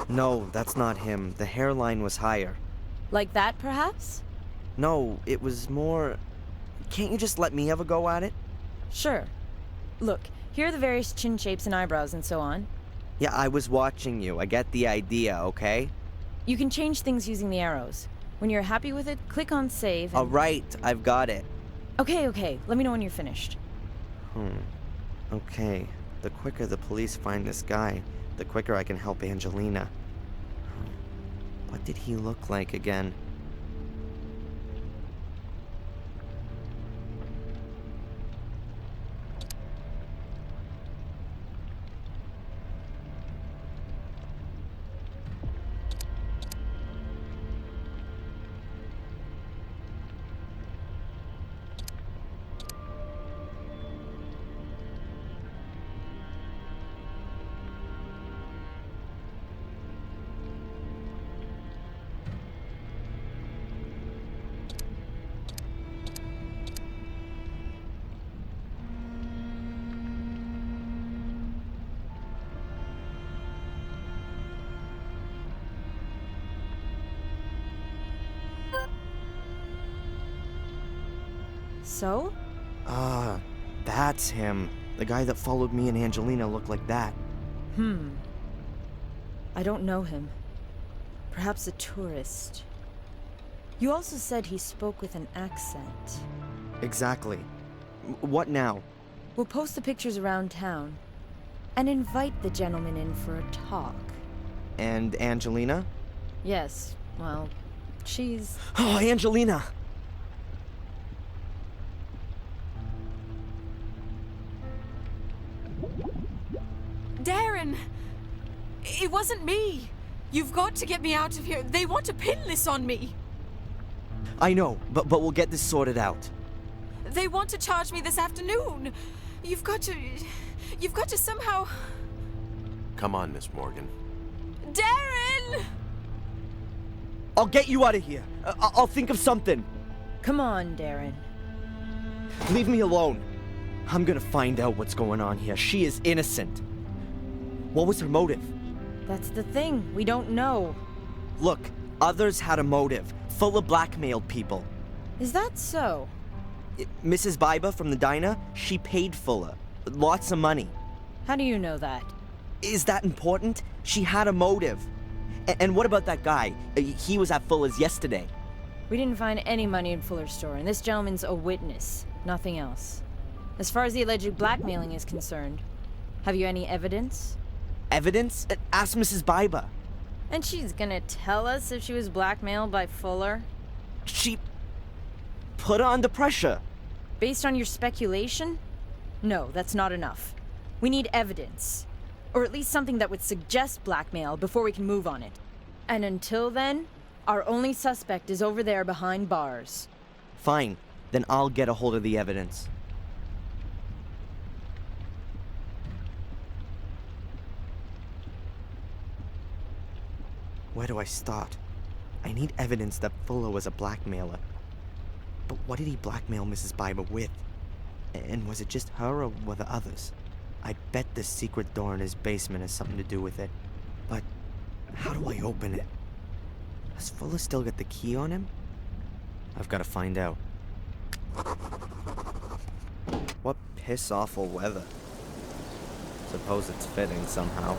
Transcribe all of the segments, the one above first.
No, that's not him. The hairline was higher. Like that, perhaps? No, it was more... Can't you just let me have a go at it? Sure. Look, here are the various chin shapes and eyebrows and so on. Yeah, I was watching you. I get the idea, okay? You can change things using the arrows. When you're happy with it, click on save and... Alright, I've got it. Okay. Let me know when you're finished. Okay. The quicker the police find this guy, the quicker I can help Angelina. What did he look like again? So? Ah, that's him. The guy that followed me and Angelina looked like that. I don't know him. Perhaps a tourist. You also said he spoke with an accent. Exactly. What now? We'll post the pictures around town and invite the gentleman in for a talk. And Angelina? Yes, well, she's... Oh, Angelina! Darren! It wasn't me! You've got to get me out of here. They want to pin this on me! I know, but we'll get this sorted out. They want to charge me this afternoon! You've got to somehow... Come on, Miss Morgan. Darren! I'll get you out of here. I'll think of something. Come on, Darren. Leave me alone. I'm gonna find out what's going on here. She is innocent. What was her motive? That's the thing. We don't know. Look, others had a motive. Full of blackmailed people. Is that so? Mrs. Biba from the diner, she paid Fuller. Lots of money. How do you know that? Is that important? She had a motive. And what about that guy? He was at Fuller's yesterday. We didn't find any money in Fuller's store, and this gentleman's a witness. Nothing else. As far as the alleged blackmailing is concerned, have you any evidence? Evidence? Ask Mrs. Biba. And she's gonna tell us if she was blackmailed by Fuller? She put her under pressure. Based on your speculation? No, that's not enough. We need evidence. Or at least something that would suggest blackmail before we can move on it. And until then, our only suspect is over there behind bars. Fine, then I'll get a hold of the evidence. Where do I start? I need evidence that Fuller was a blackmailer. But what did he blackmail Mrs. Biba with? And was it just her or were there others? I bet the secret door in his basement has something to do with it. But how do I open it? Has Fuller still got the key on him? I've got to find out. What piss-awful weather. Suppose it's fitting somehow.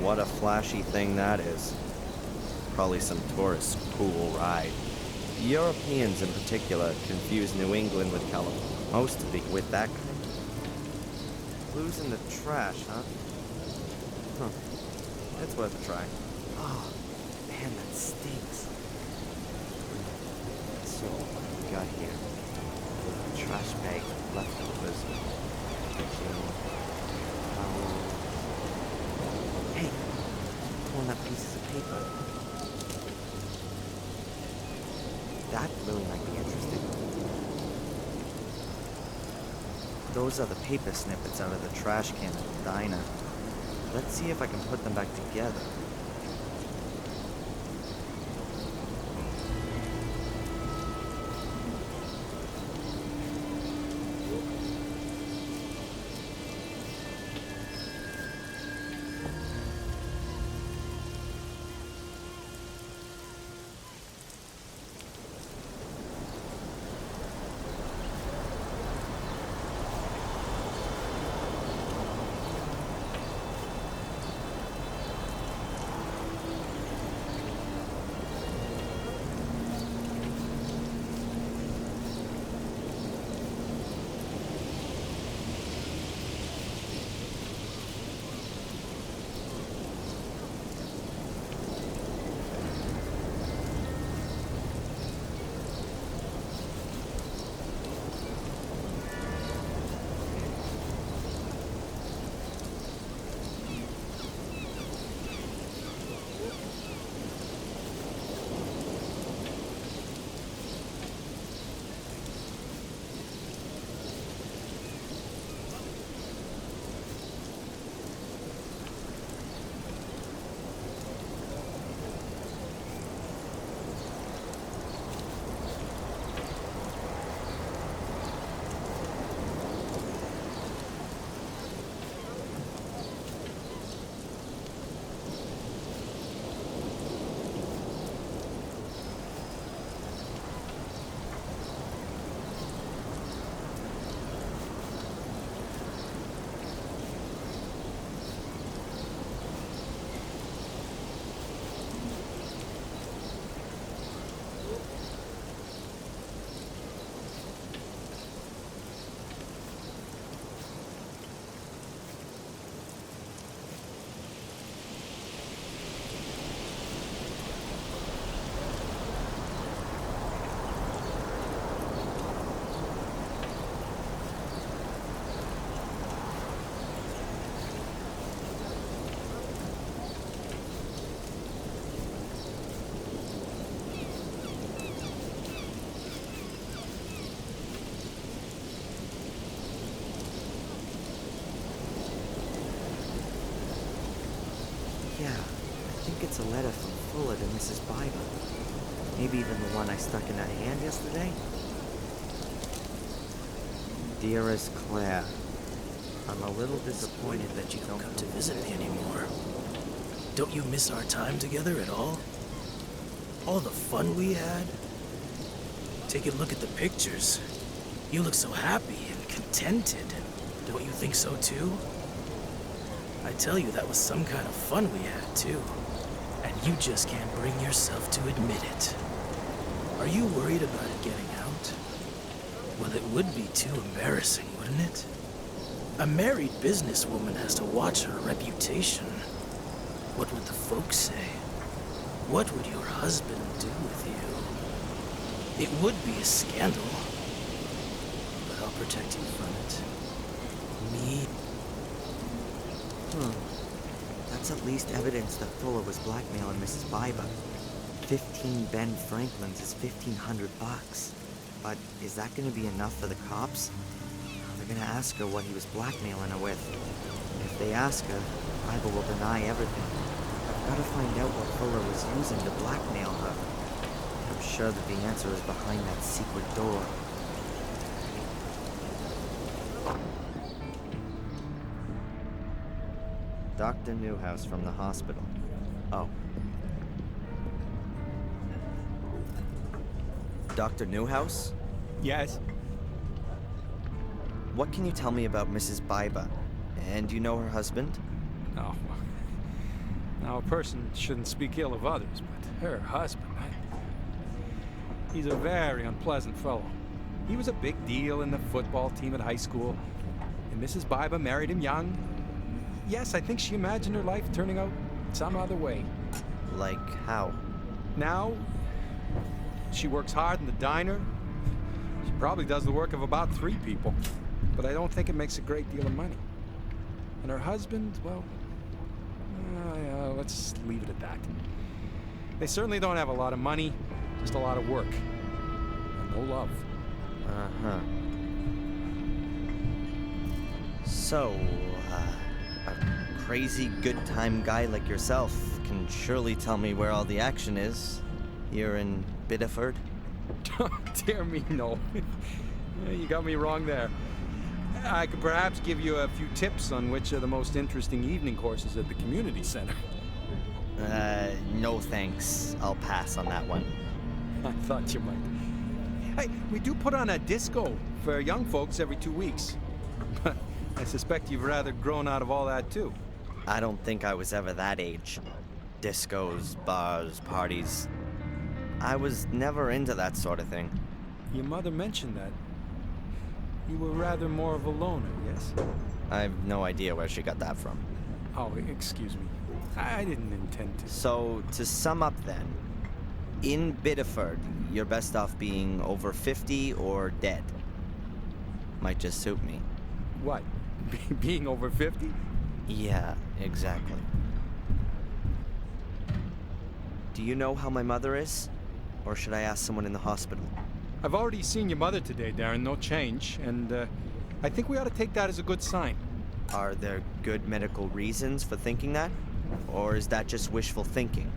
What a flashy thing that is. Probably some tourist's cool ride. Europeans in particular confuse New England with California. Most of the with that kind. Blues in the trash, huh? It's worth a try. Oh, man, that stinks. So, what do we got here? Trash bag, leftovers. Hey, paper. That really might be interesting. Those are the paper snippets out of the trash can at the diner. Let's see if I can put them back together. Yeah, I think it's a letter from Fuller to Mrs. Biber. Maybe even the one I stuck in her hand yesterday. Dearest Claire, I'm a little disappointed that you don't come to visit me anymore. Don't you miss our time together at all? All the fun we had? Take a look at the pictures. You look so happy and contented. Don't you think so too? I tell you, that was some kind of fun we had too. And you just can't bring yourself to admit it. Are you worried about it getting out? Well, it would be too embarrassing, wouldn't it? A married businesswoman has to watch her reputation. What would the folks say? What would your husband do with you? It would be a scandal, but I'll protect you from it. Me? That's at least evidence that Fuller was blackmailing Mrs. Biber. 15 Ben Franklins is $1,500. But is that going to be enough for the cops? They're going to ask her what he was blackmailing her with. And if they ask her, Biber will deny everything. I've got to find out what Fuller was using to blackmail her. I'm sure that the answer is behind that secret door. Dr. Newhouse from the hospital. Oh. Dr. Newhouse? Yes? What can you tell me about Mrs. Biber? And do you know her husband? No. Now, a person shouldn't speak ill of others, but her husband, he's a very unpleasant fellow. He was a big deal in the football team at high school, and Mrs. Biber married him young. Yes, I think she imagined her life turning out some other way. Like how? Now, she works hard in the diner. She probably does the work of about 3 people, but I don't think it makes a great deal of money. And her husband, well, yeah, let's leave it at that. They certainly don't have a lot of money, just a lot of work. And no love. Uh-huh. So, a crazy good time guy like yourself can surely tell me where all the action is here in Biddeford. Dear me, no. You got me wrong there. I could perhaps give you a few tips on which are the most interesting evening courses at the community center. No thanks. I'll pass on that one. I thought you might. Hey, we do put on a disco for young folks every 2 weeks. But I suspect you've rather grown out of all that too. I don't think I was ever that age. Discos, bars, parties. I was never into that sort of thing. Your mother mentioned that. You were rather more of a loner, yes? I've no idea where she got that from. Oh, excuse me. I didn't intend to. So, to sum up then, in Biddeford, you're best off being over 50 or dead. Might just suit me. What? Being over 50? Yeah, exactly. Do you know how my mother is? Or should I ask someone in the hospital? I've already seen your mother today, Darren. No change. And I think we ought to take that as a good sign. Are there good medical reasons for thinking that? Or is that just wishful thinking?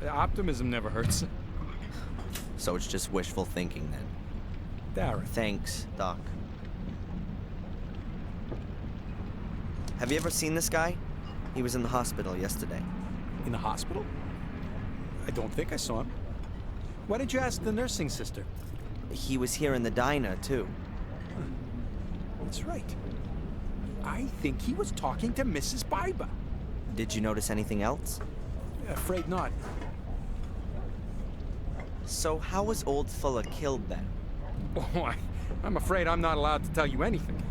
Optimism never hurts. So it's just wishful thinking then. Darren. Thanks, Doc. Have you ever seen this guy? He was in the hospital yesterday. In the hospital? I don't think I saw him. Why didn't you ask the nursing sister? He was here in the diner, too. That's right. I think he was talking to Mrs. Biber. Did you notice anything else? Afraid not. So how was Old Fuller killed then? Oh, I'm afraid I'm not allowed to tell you anything.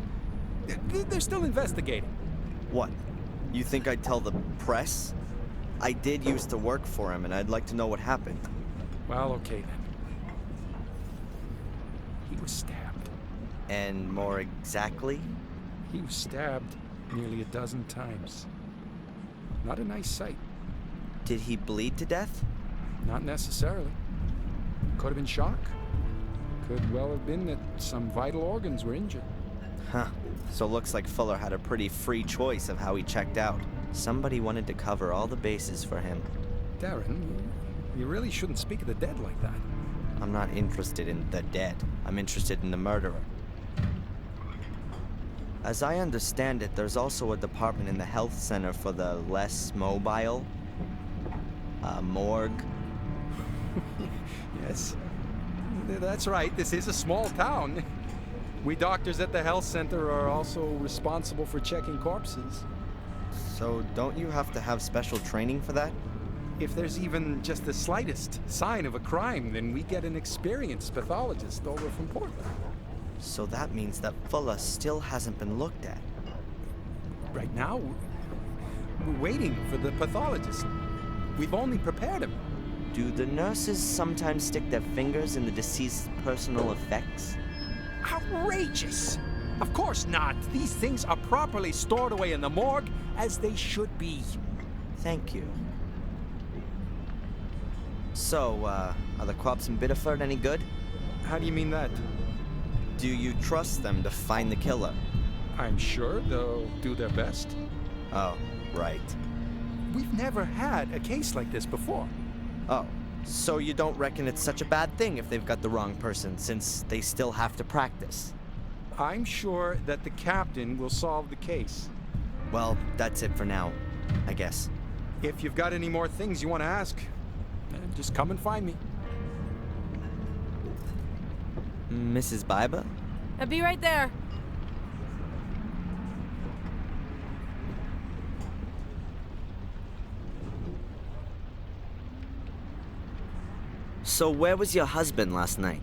They're still investigating. What? You think I'd tell the press? I did used to work for him, and I'd like to know what happened. Well, okay then. He was stabbed. And more exactly? He was stabbed nearly a dozen times. Not a nice sight. Did he bleed to death? Not necessarily. Could have been shock. Could well have been that some vital organs were injured. Huh. So looks like Fuller had a pretty free choice of how he checked out. Somebody wanted to cover all the bases for him. Darren, you really shouldn't speak of the dead like that. I'm not interested in the dead. I'm interested in the murderer. As I understand it, there's also a department in the health center for the less mobile. Morgue. Yes. That's right. This is a small town. We doctors at the health center are also responsible for checking corpses. So don't you have to have special training for that? If there's even just the slightest sign of a crime, then we get an experienced pathologist over from Portland. So that means that Fuller still hasn't been looked at. Right now, we're waiting for the pathologist. We've only prepared him. Do the nurses sometimes stick their fingers in the deceased's personal effects? Outrageous! Of course not. These things are properly stored away in the morgue, as they should be. Thank you. So, are the cops in Biddeford any good? How do you mean that? Do you trust them to find the killer? I'm sure they'll do their best. Oh, right. We've never had a case like this before. Oh, so you don't reckon it's such a bad thing if they've got the wrong person, since they still have to practice? I'm sure that the captain will solve the case. Well, that's it for now, I guess. If you've got any more things you want to ask, just come and find me. Mrs. Biber? I'll be right there. So where was your husband last night?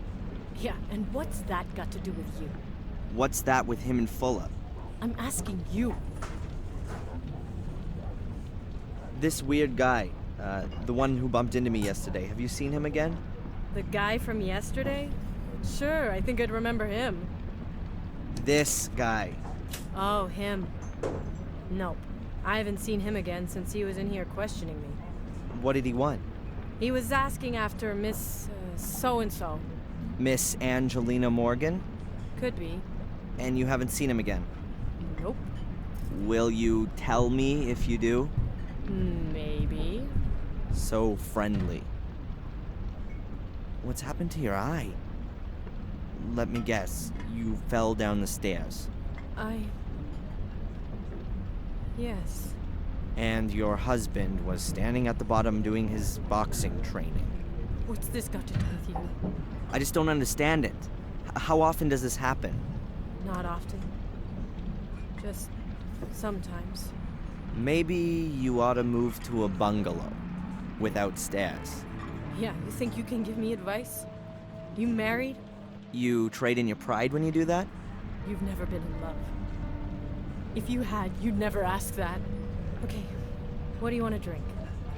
Yeah, and what's that got to do with you? What's that with him and Fuller? I'm asking you. This weird guy, the one who bumped into me yesterday. Have you seen him again? The guy from yesterday? Sure, I think I'd remember him. This guy. Oh, him. Nope. I haven't seen him again since he was in here questioning me. What did he want? He was asking after Miss so-and-so. Miss Angelina Morgan? Could be. And you haven't seen him again? Nope. Will you tell me if you do? Maybe. So friendly. What's happened to your eye? Let me guess. You fell down the stairs. Yes. And your husband was standing at the bottom doing his boxing training. What's this got to do with you? I just don't understand it. How often does this happen? Not often. Just sometimes. Maybe you ought to move to a bungalow without stairs. Yeah, you think you can give me advice? You married? You trade in your pride when you do that? You've never been in love. If you had, you'd never ask that. Okay, what do you want to drink?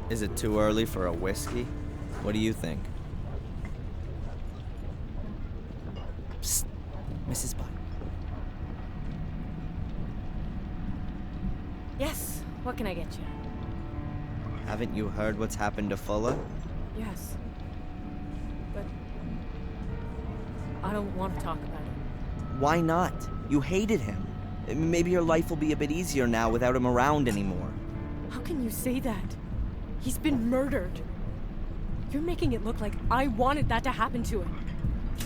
Is it too early for a whiskey? What do you think? Psst, Mrs. Butt. Yes, what can I get you? Haven't you heard what's happened to Fuller? Yes. But I don't want to talk about it. Why not? You hated him. Maybe your life will be a bit easier now without him around anymore. How can you say that? He's been murdered. You're making it look like I wanted that to happen to him.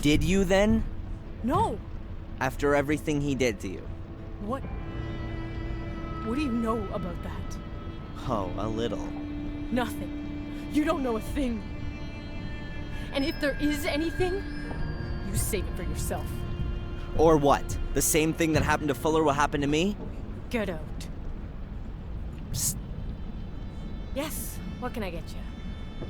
Did you then? No! After everything he did to you? What? What do you know about that? Oh, a little. Nothing. You don't know a thing. And if there is anything, you save it for yourself. Or what? The same thing that happened to Fuller will happen to me? Get out. Psst. Yes, what can I get you?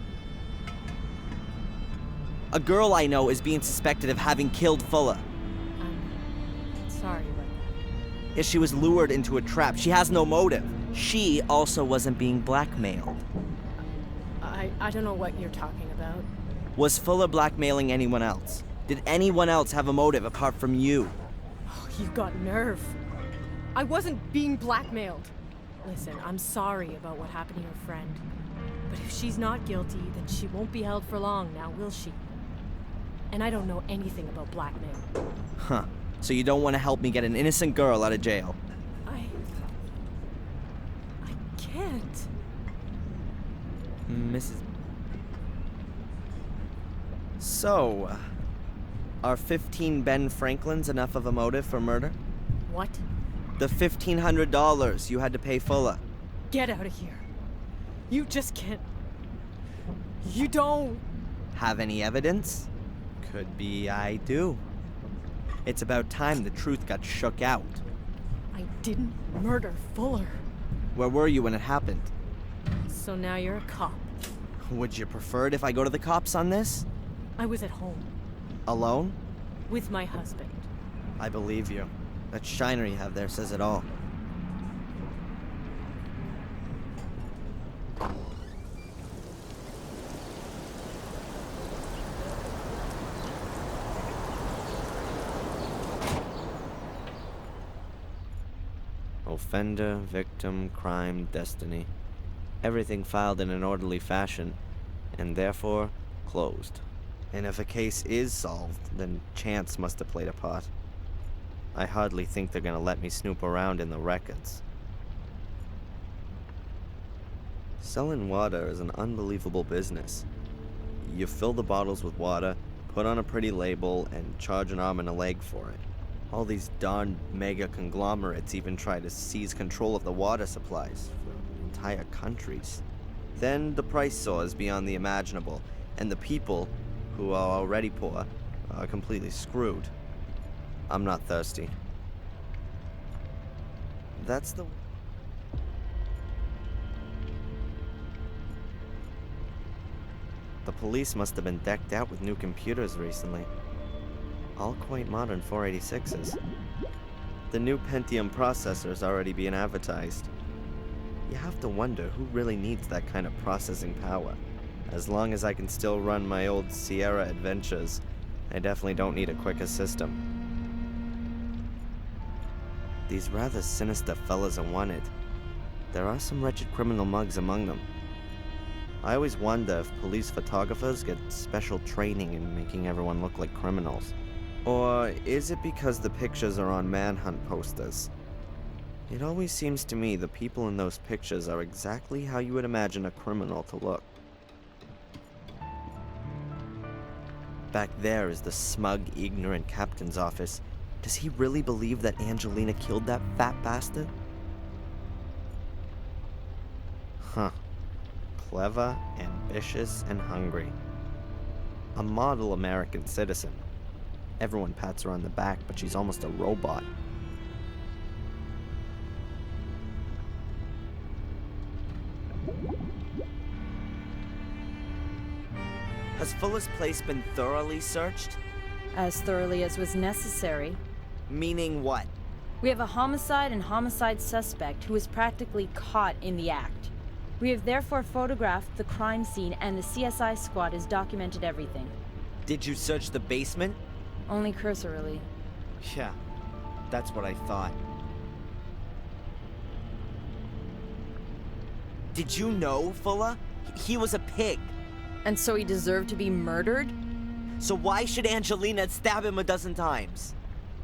A girl I know is being suspected of having killed Fuller. I'm sorry about that. Yes, she was lured into a trap. She has no motive. She also wasn't being blackmailed. I don't know what you're talking about. Was Fuller blackmailing anyone else? Did anyone else have a motive apart from you? Oh, you got nerve. I wasn't being blackmailed. Listen, I'm sorry about what happened to your friend. But if she's not guilty, then she won't be held for long now, will she? And I don't know anything about blackmail. Huh. So you don't want to help me get an innocent girl out of jail? I can't. Mrs. So, are 15 Ben Franklins enough of a motive for murder? What? The $1,500 you had to pay Fuller. Get out of here. You just can't. You don't. Have any evidence? Could be I do. It's about time the truth got shook out. I didn't murder Fuller. Where were you when it happened? So now you're a cop. Would you prefer it if I go to the cops on this? I was at home Alone? with my husband. I believe you. That shiner you have there says it all. Offender, victim, crime, destiny. Everything filed in an orderly fashion, and therefore closed. And if a case is solved, then chance must have played a part. I hardly think they're gonna let me snoop around in the records. Selling water is an unbelievable business. You fill the bottles with water, put on a pretty label, and charge an arm and a leg for it. All these darn mega conglomerates even try to seize control of the water supplies for entire countries. Then the price soars beyond the imaginable, and the people, who are already poor, are completely screwed. I'm not thirsty. That's the... The police must have been decked out with new computers recently. All quite modern 486s. The new Pentium processor is already being advertised. You have to wonder who really needs that kind of processing power. As long as I can still run my old Sierra adventures, I definitely don't need a quicker system. These rather sinister fellas are wanted. There are some wretched criminal mugs among them. I always wonder if police photographers get special training in making everyone look like criminals. Or is it because the pictures are on manhunt posters? It always seems to me the people in those pictures are exactly how you would imagine a criminal to look. Back there is the smug, ignorant captain's office. Does he really believe that Angelina killed that fat bastard? Huh. Clever, ambitious, and hungry. A model American citizen. Everyone pats her on the back, but she's almost a robot. Has Fuller's place been thoroughly searched? As thoroughly as was necessary. Meaning what? We have a homicide and homicide suspect who was practically caught in the act. We have therefore photographed the crime scene, and the CSI squad has documented everything. Did you search the basement? Only cursorily. Yeah, that's what I thought. Did you know, Fuller? He was a pig. And so he deserved to be murdered? So why should Angelina stab him a dozen times?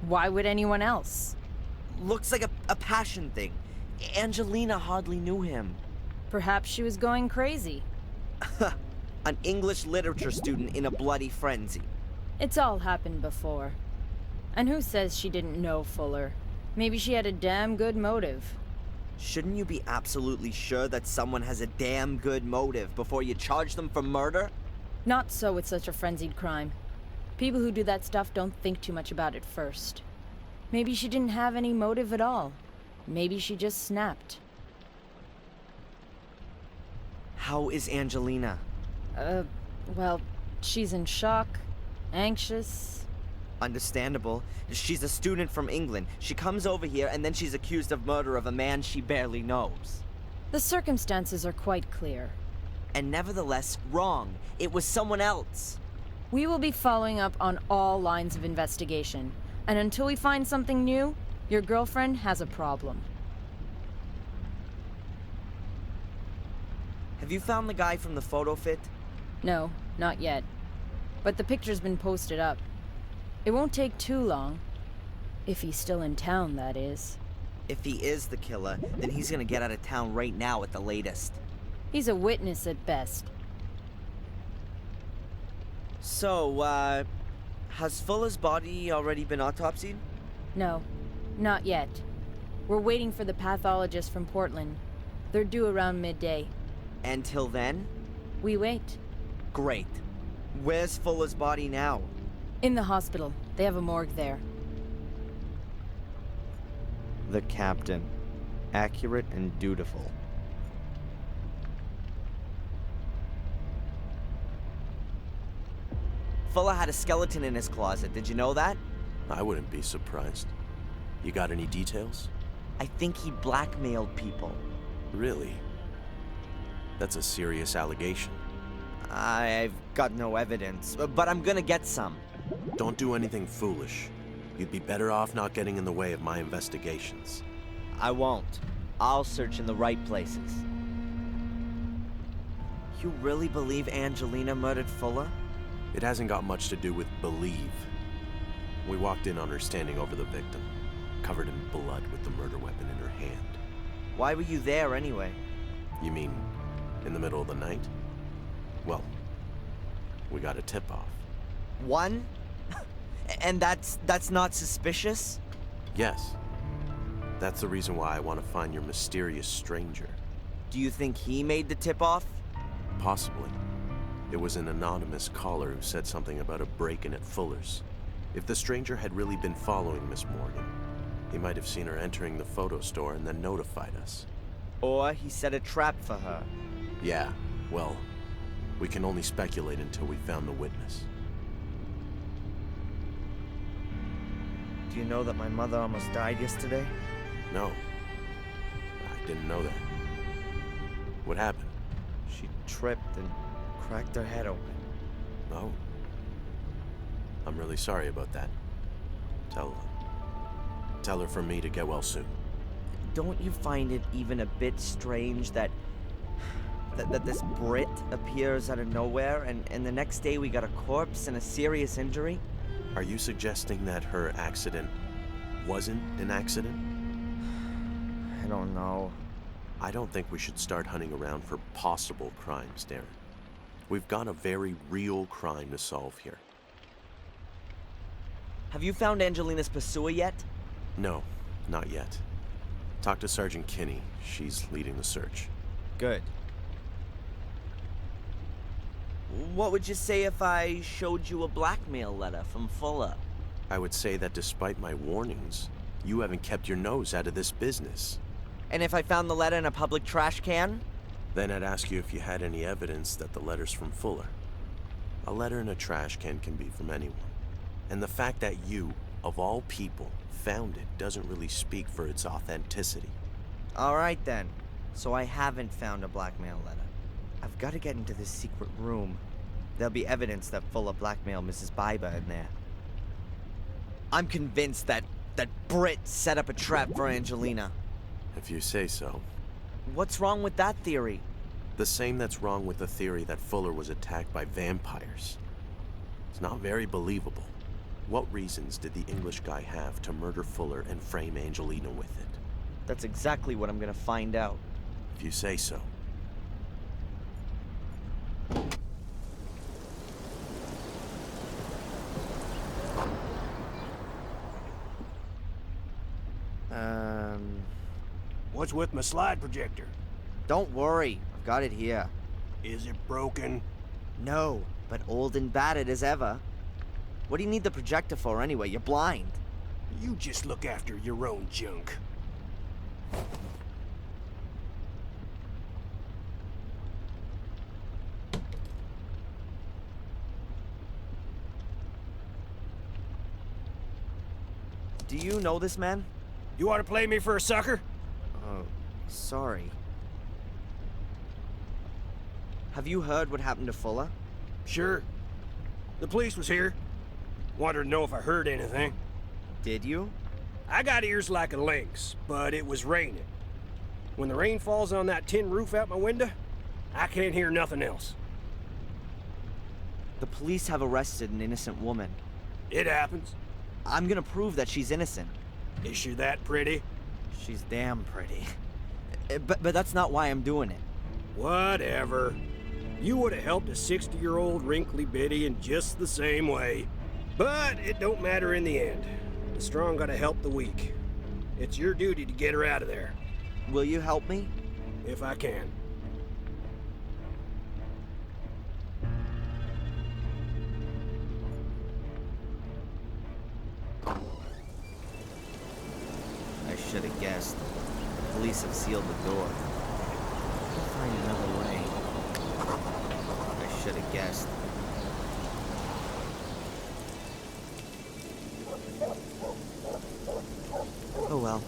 Why would anyone else? Looks like a passion thing. Angelina hardly knew him. Perhaps she was going crazy. An English literature student in a bloody frenzy. It's all happened before. And who says she didn't know Fuller? Maybe she had a damn good motive. Shouldn't you be absolutely sure that someone has a damn good motive before you charge them for murder? Not so with such a frenzied crime. People who do that stuff don't think too much about it first. Maybe she didn't have any motive at all. Maybe she just snapped. How is Angelina? Well, she's in shock, anxious. Understandable. She's a student from England. She comes over here and then she's accused of murder of a man she barely knows. The circumstances are quite clear. And nevertheless, wrong. It was someone else. We will be following up on all lines of investigation. And until we find something new, your girlfriend has a problem. Have you found the guy from the photo fit? No, not yet. But the picture's been posted up. It won't take too long. If he's still in town, that is. If he is the killer, then he's gonna get out of town right now at the latest. He's a witness at best. So, has Fuller's body already been autopsied? No, not yet. We're waiting for the pathologist from Portland. They're due around midday. Until then? We wait. Great. Where's Fuller's body now? In the hospital. They have a morgue there. The captain. Accurate and dutiful. Fuller had a skeleton in his closet. Did you know that? I wouldn't be surprised. You got any details? I think he blackmailed people. Really? That's a serious allegation. I've got no evidence, but I'm gonna get some. Don't do anything foolish. You'd be better off not getting in the way of my investigations. I won't. I'll search in the right places. You really believe Angelina murdered Fuller? It hasn't got much to do with believe. We walked in on her standing over the victim, covered in blood with the murder weapon in her hand. Why were you there anyway? You mean in the middle of the night? Well, we got a tip-off. One? And that's not suspicious? Yes. That's the reason why I want to find your mysterious stranger. Do you think he made the tip-off? Possibly. It was an anonymous caller who said something about a break-in at Fuller's. If the stranger had really been following Miss Morgan, he might have seen her entering the photo store and then notified us. Or he set a trap for her. Yeah, well, we can only speculate until we found the witness. Do you know that my mother almost died yesterday? No, I didn't know that. What happened? She tripped and cracked her head open. Oh. I'm really sorry about that. Tell her from me to get well soon. Don't you find it even a bit strange that That this Brit appears out of nowhere, and the next day we got a corpse and a serious injury? Are you suggesting that her accident wasn't an accident? I don't know. I don't think we should start hunting around for possible crimes, Darren. We've got a very real crime to solve here. Have you found Angelina's pursuer yet? No, not yet. Talk to Sergeant Kinney. She's leading the search. Good. What would you say if I showed you a blackmail letter from Fuller? I would say that despite my warnings, you haven't kept your nose out of this business. And if I found the letter in a public trash can? Then I'd ask you if you had any evidence that the letter's from Fuller. A letter in a trash can be from anyone. And the fact that you, of all people, found it doesn't really speak for its authenticity. All right then. So I haven't found a blackmail letter. I've got to get into this secret room. There'll be evidence that Fuller blackmailed Mrs. Biber in there. I'm convinced that Brit set up a trap for Angelina. If you say so. What's wrong with that theory? The same that's wrong with the theory that Fuller was attacked by vampires. It's not very believable. What reasons did the English guy have to murder Fuller and frame Angelina with it? That's exactly what I'm gonna find out. If you say so. What's with my slide projector? Don't worry, I've got it here. Is it broken? No, but old and battered as ever. What do you need the projector for anyway? You're blind. You just look after your own junk. Do you know this man? You want to play me for a sucker? Oh, sorry. Have you heard what happened to Fuller? Sure. The police was here. Wanted to know if I heard anything. Did you? I got ears like a lynx, but it was raining. When the rain falls on that tin roof out my window, I can't hear nothing else. The police have arrested an innocent woman. It happens. I'm gonna prove that she's innocent. Is she that pretty? She's damn pretty. But that's not why I'm doing it. Whatever. You would have helped a 60-year-old wrinkly biddy in just the same way. But it don't matter in the end. The strong gotta help the weak. It's your duty to get her out of there. Will you help me? If I can. I should have guessed. The police have sealed the door. I'll find another way. I should have guessed. Oh well.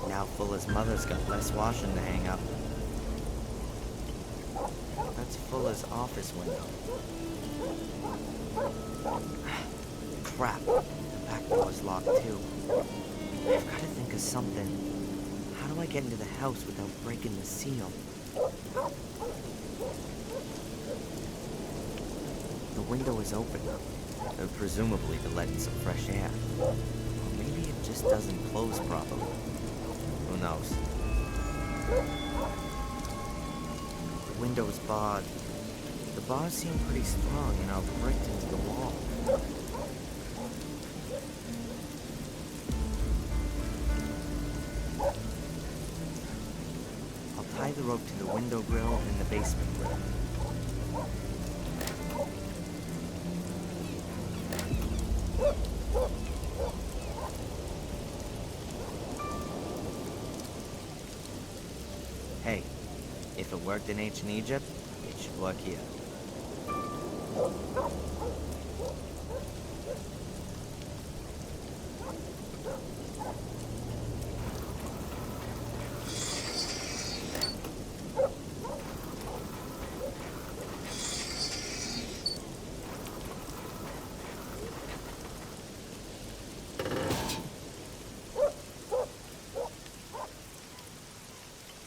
Now Fuller's mother's got less washing to hang up. That's Fuller's office window. Crap. The back door's locked too. I've got to think of something. How do I get into the house without breaking the seal? The window is open, presumably to let in some fresh air. Or maybe it just doesn't close properly. Who knows? The window is barred. The bars seem pretty strong and are bricked into the wall. I'll tie the rope to the window grill and the basement grill. Hey, if it worked in ancient Egypt, it should work here.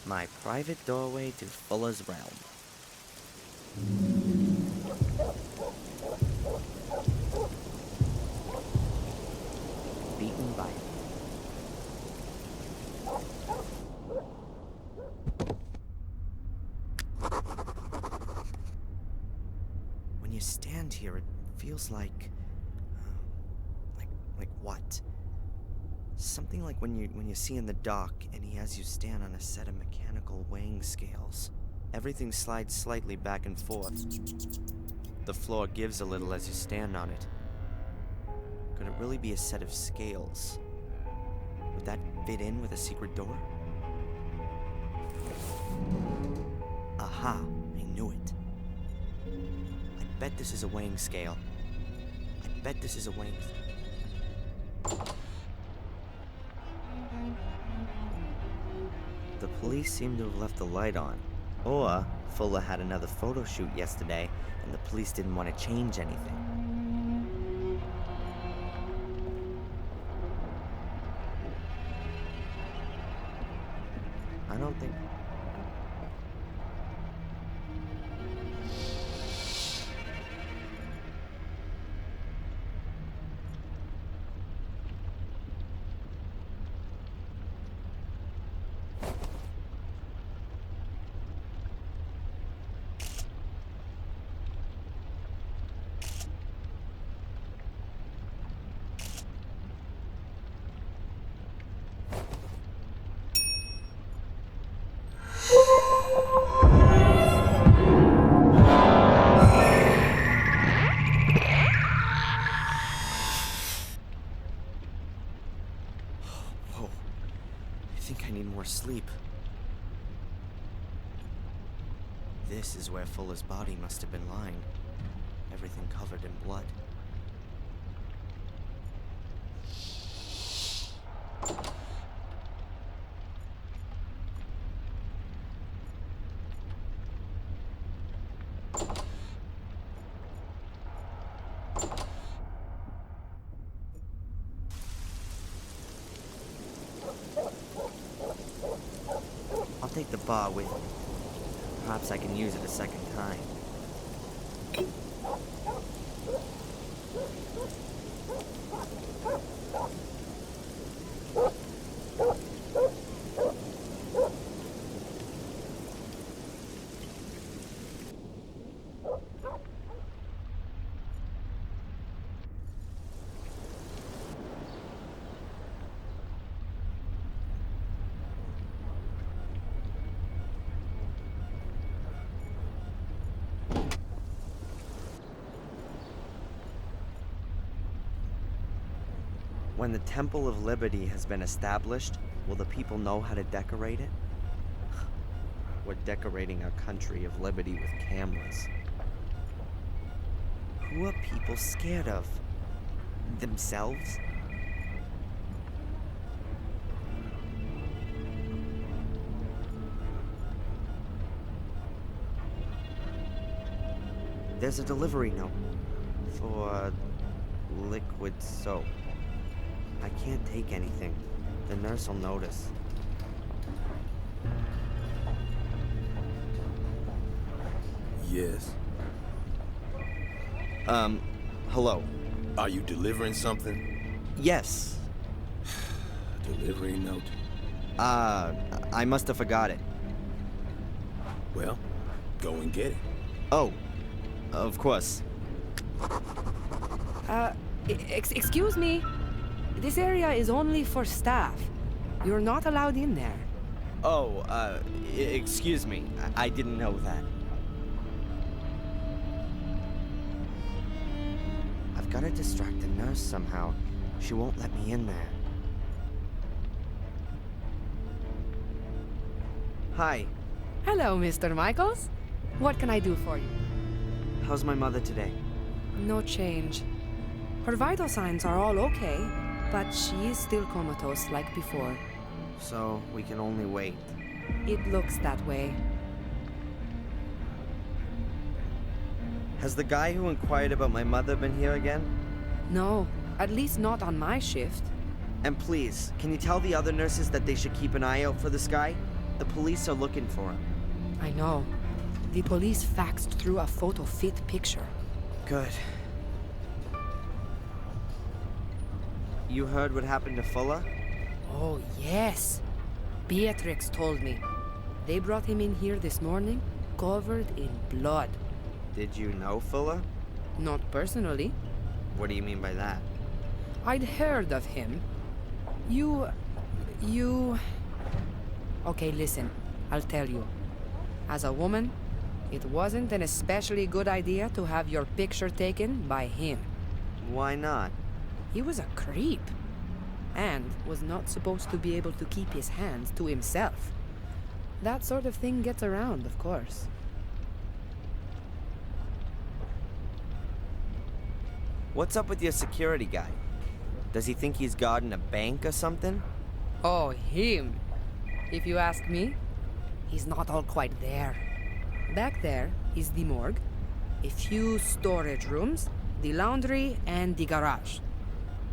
My private doorway to Fuller's realm. Beaten by it. When you stand here, it feels like what? Something like when you see in the dock and he has you stand on a set of mechanical weighing scales. Everything slides slightly back and forth. The floor gives a little as you stand on it. Could it really be a set of scales? Would that fit in with a secret door? Aha, I knew it. I bet this is a weighing scale. I bet this is a weighing scale. The police seem to have left the light on. Or Fuller had another photo shoot yesterday, and the police didn't want to change anything. I don't think... Whoa. I think I need more sleep. This is where Fuller's body must have been lying. Everything covered in blood. I'll take the bar with me. Perhaps I can use it a second time. When the Temple of Liberty has been established, will the people know how to decorate it? We're decorating our country of liberty with cameras. Who are people scared of? Themselves? There's a delivery note for liquid soap. I can't take anything. The nurse will notice. Yes. Hello. Are you delivering something? Yes. Delivery note. I must have forgot it. Well, go and get it. Oh, of course. Excuse me. This area is only for staff. You're not allowed in there. Oh, excuse me. I didn't know that. I've got to distract the nurse somehow. She won't let me in there. Hi. Hello, Mr. Michaels. What can I do for you? How's my mother today? No change. Her vital signs are all okay, but she is still comatose like before. So, we can only wait. It looks that way. Has the guy who inquired about my mother been here again? No, at least not on my shift. And please, can you tell the other nurses that they should keep an eye out for this guy? The police are looking for him. I know. The police faxed through a photo fit picture. Good. You heard what happened to Fuller? Oh, yes. Beatrix told me. They brought him in here this morning, covered in blood. Did you know Fuller? Not personally. What do you mean by that? I'd heard of him. You... Okay, listen. I'll tell you. As a woman, it wasn't an especially good idea to have your picture taken by him. Why not? He was a creep. And was not supposed to be able to keep his hands to himself. That sort of thing gets around, of course. What's up with your security guy? Does he think he's guarding a bank or something? Oh, him. If you ask me, he's not all quite there. Back there is the morgue, a few storage rooms, the laundry, and the garage.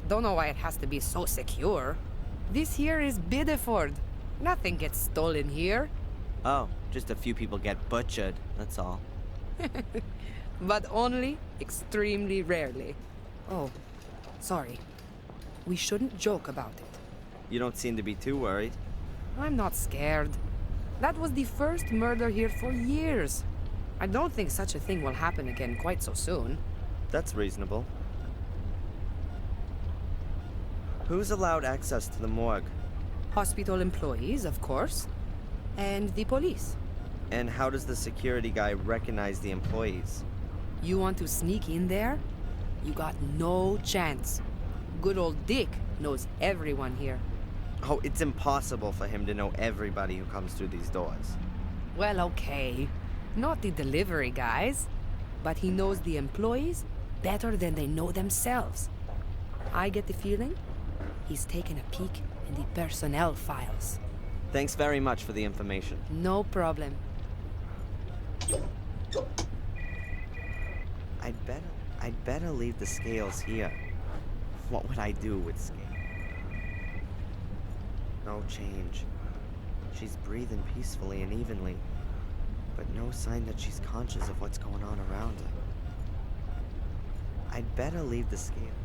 Don't know why it has to be so secure. This here is Bideford. Nothing gets stolen here. Oh, just a few people get butchered, that's all. But only extremely rarely. Oh, sorry. We shouldn't joke about it. You don't seem to be too worried. I'm not scared. That was the first murder here for years. I don't think such a thing will happen again quite so soon. That's reasonable. Who's allowed access to the morgue? Hospital employees, of course. And the police. And how does the security guy recognize the employees? You want to sneak in there? You got no chance. Good old Dick knows everyone here. Oh, it's impossible for him to know everybody who comes through these doors. Well, okay. Not the delivery guys. But he knows the employees better than they know themselves. I get the feeling he's taken a peek in the personnel files. Thanks very much for the information. No problem. I'd better leave the scales here. What would I do with scales? No change. She's breathing peacefully and evenly, but no sign that she's conscious of what's going on around her. I'd better leave the scale.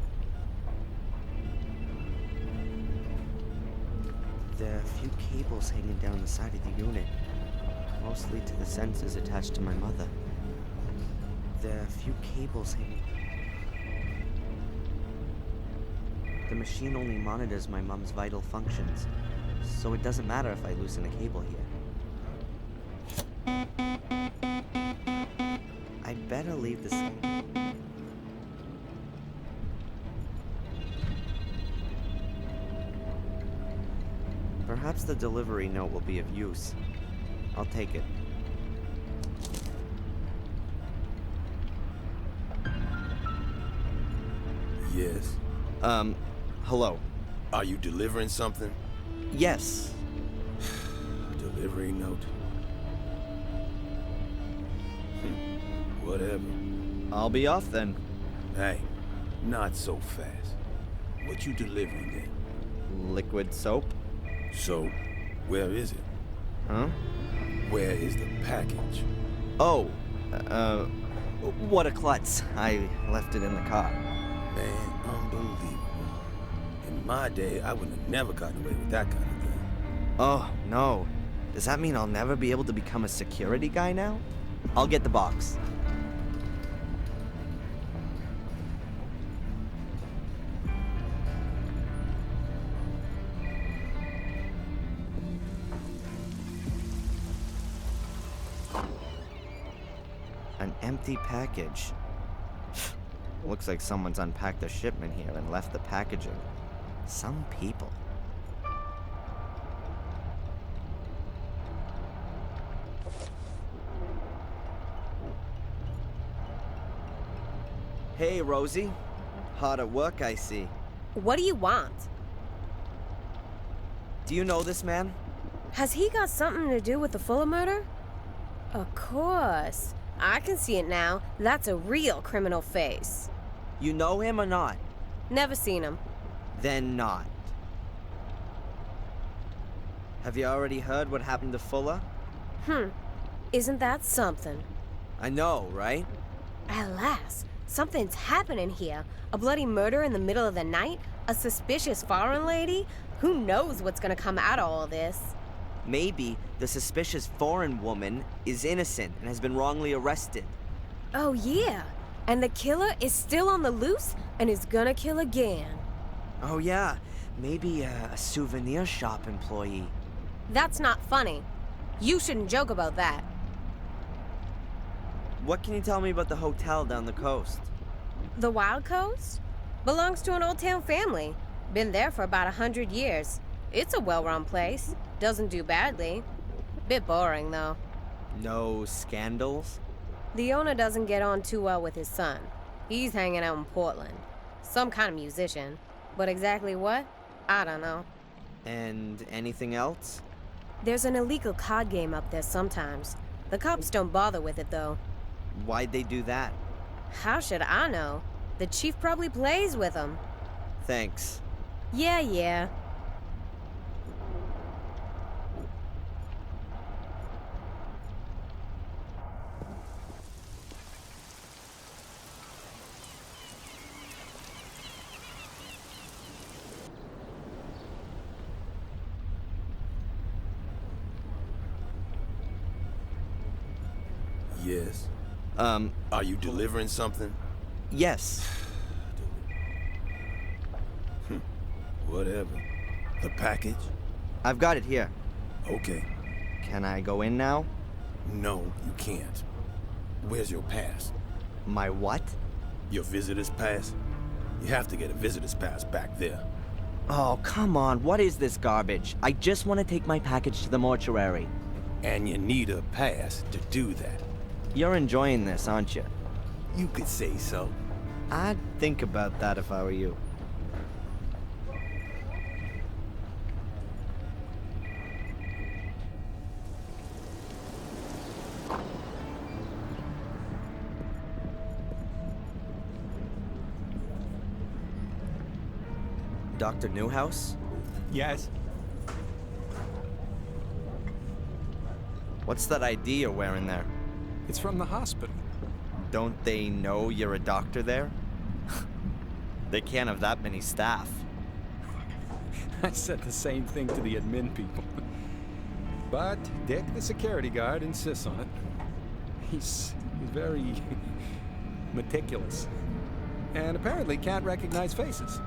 There are a few cables hanging down the side of the unit, mostly to the sensors attached to my mother. There are a few cables hanging. The machine only monitors my mom's vital functions, so it doesn't matter if I loosen a cable here. I'd better leave the scale. Perhaps the delivery note will be of use. I'll take it. Yes. Hello. Are you delivering something? Yes. Delivery note. Whatever. I'll be off then. Hey, not so fast. What you delivering then? Liquid soap? So, where is it? Huh? Where is the package? Oh, what a klutz. I left it in the car. Man, unbelievable. In my day, I would have never gotten away with that kind of thing. Oh, no. Does that mean I'll never be able to become a security guy now? I'll get the box. An empty package. Looks like someone's unpacked the shipment here and left the packaging. Some people. Hey, Rosie. Hard at work, I see. What do you want? Do you know this man? Has he got something to do with the Fuller murder? Of course. I can see it now. That's a real criminal face. You know him or not? Never seen him. Then not. Have you already heard what happened to Fuller? Isn't that something? I know, right? Alas, something's happening here. A bloody murder in the middle of the night? A suspicious foreign lady? Who knows what's gonna come out of all this? Maybe the suspicious foreign woman is innocent and has been wrongly arrested. Oh, yeah. And the killer is still on the loose and is gonna kill again. Oh yeah, maybe a souvenir shop employee. That's not funny. You shouldn't joke about that. What can you tell me about the hotel down the coast? The Wild Coast? Belongs to an old town family. Been there for about 100 years. It's a well-run place. Doesn't do badly. Bit boring, though. No scandals? The owner doesn't get on too well with his son. He's hanging out in Portland. Some kind of musician. But exactly what? I don't know. And anything else? There's an illegal card game up there sometimes. The cops don't bother with it, though. Why'd they do that? How should I know? The chief probably plays with them. Thanks. Yeah. Yes. Are you delivering something? Yes. Whatever. The package? I've got it here. Okay. Can I go in now? No, you can't. Where's your pass? My what? Your visitor's pass? You have to get a visitor's pass back there. Oh, come on. What is this garbage? I just want to take my package to the mortuary. And you need a pass to do that. You're enjoying this, aren't you? You could say so. I'd think about that if I were you. Dr. Newhouse? Yes? What's that ID you're wearing there? It's from the hospital. Don't they know you're a doctor there? They can't have that many staff. I said the same thing to the admin people. But Dick, the security guard, insists on it. He's very meticulous. And apparently can't recognize faces.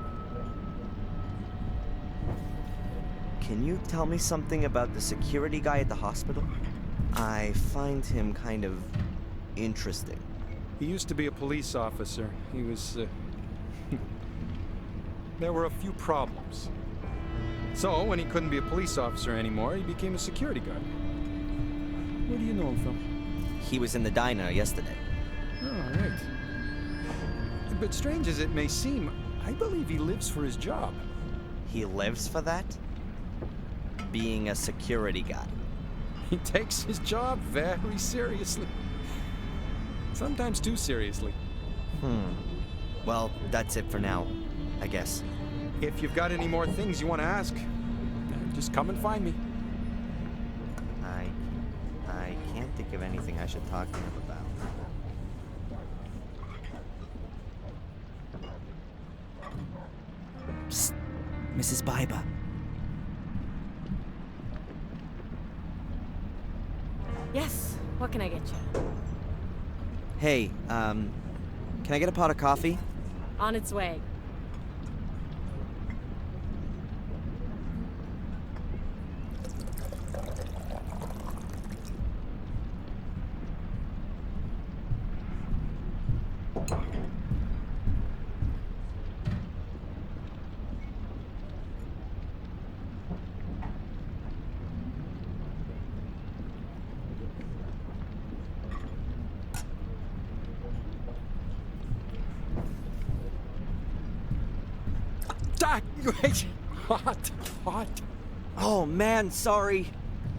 Can you tell me something about the security guy at the hospital? I find him kind of interesting. He used to be a police officer. He was, There were a few problems. So, when he couldn't be a police officer anymore, he became a security guard. Where do you know him from? He was in the diner yesterday. Oh, right. But strange as it may seem, I believe he lives for his job. He lives for that? Being a security guard. He takes his job very seriously. Sometimes too seriously. Well, that's it for now, I guess. If you've got any more things you want to ask, just come and find me. I can't think of anything I should talk to him about. Psst, Mrs. Biber. Yes, what can I get you? Hey, can I get a pot of coffee? On its way. Hot. Oh man, sorry.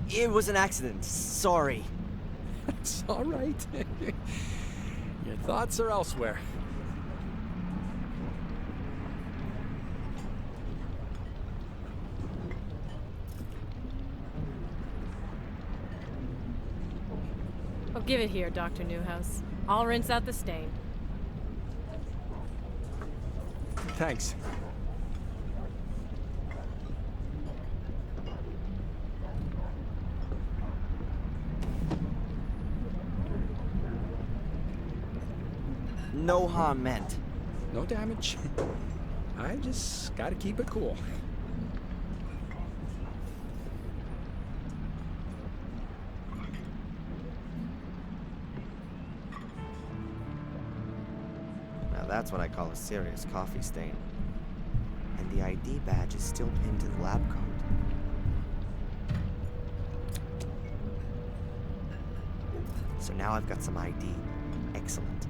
It was an accident. Sorry. It's all right. Your thoughts are elsewhere. Oh, give it here, Dr. Newhouse. I'll rinse out the stain. Thanks. No harm meant. No damage. I just gotta keep it cool. Now that's what I call a serious coffee stain. And the ID badge is still pinned to the lab coat. So now I've got some ID. Excellent.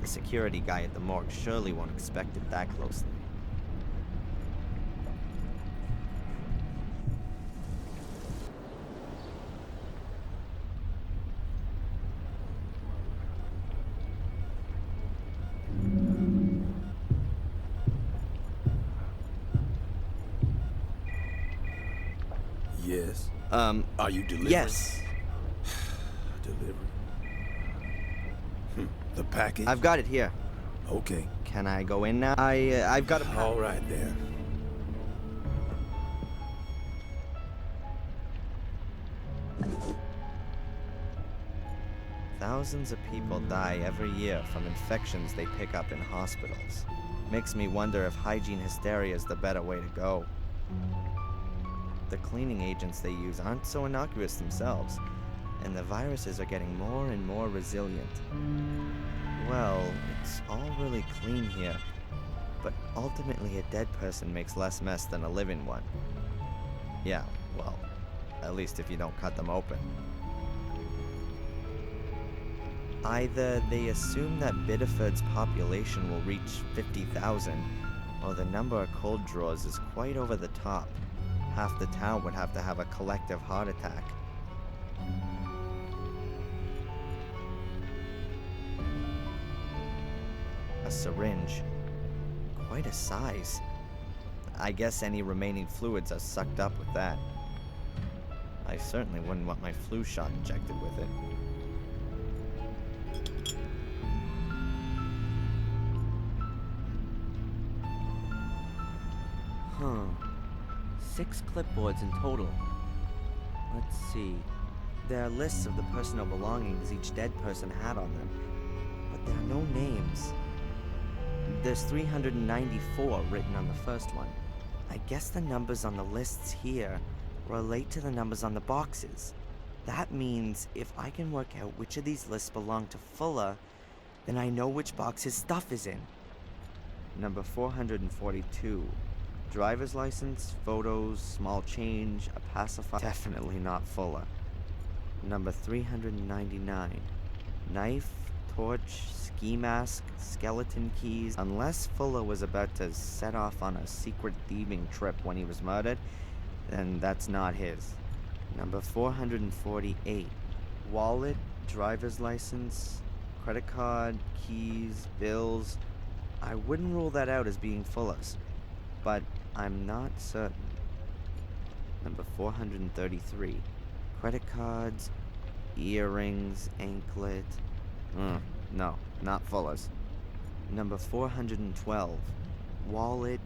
The security guy at the morgue surely won't expect it that closely. Yes. Are you delivering? Yes. Delivery. The package? I've got it here. Okay. Can I go in now? I've got a... All right, then. Thousands of people die every year from infections they pick up in hospitals. Makes me wonder if hygiene hysteria is the better way to go. The cleaning agents they use aren't so innocuous themselves, and the viruses are getting more and more resilient. Well, it's all really clean here, but ultimately a dead person makes less mess than a living one. Yeah, well, at least if you don't cut them open. Either they assume that Biddeford's population will reach 50,000, or the number of cold drawers is quite over the top. Half the town would have to have a collective heart attack. A syringe. Quite a size. I guess any remaining fluids are sucked up with that. I certainly wouldn't want my flu shot injected with it. Huh. 6 clipboards in total. Let's see. There are lists of the personal belongings each dead person had on them, but there are no names. There's 394 written on the first one. I guess the numbers on the lists here relate to the numbers on the boxes. That means if I can work out which of these lists belong to Fuller, then I know which box his stuff is in. Number 442. Driver's license, photos, small change, a pacifier. Definitely not Fuller. Number 399. Knife, torch, ski mask, skeleton keys. Unless Fuller was about to set off on a secret thieving trip when he was murdered, then that's not his. Number 448. Wallet, driver's license, credit card, keys, bills. I wouldn't rule that out as being Fuller's, but I'm not certain. Number 433. Credit cards, earrings, anklet. No, not Fuller's. Number 412. Wallet,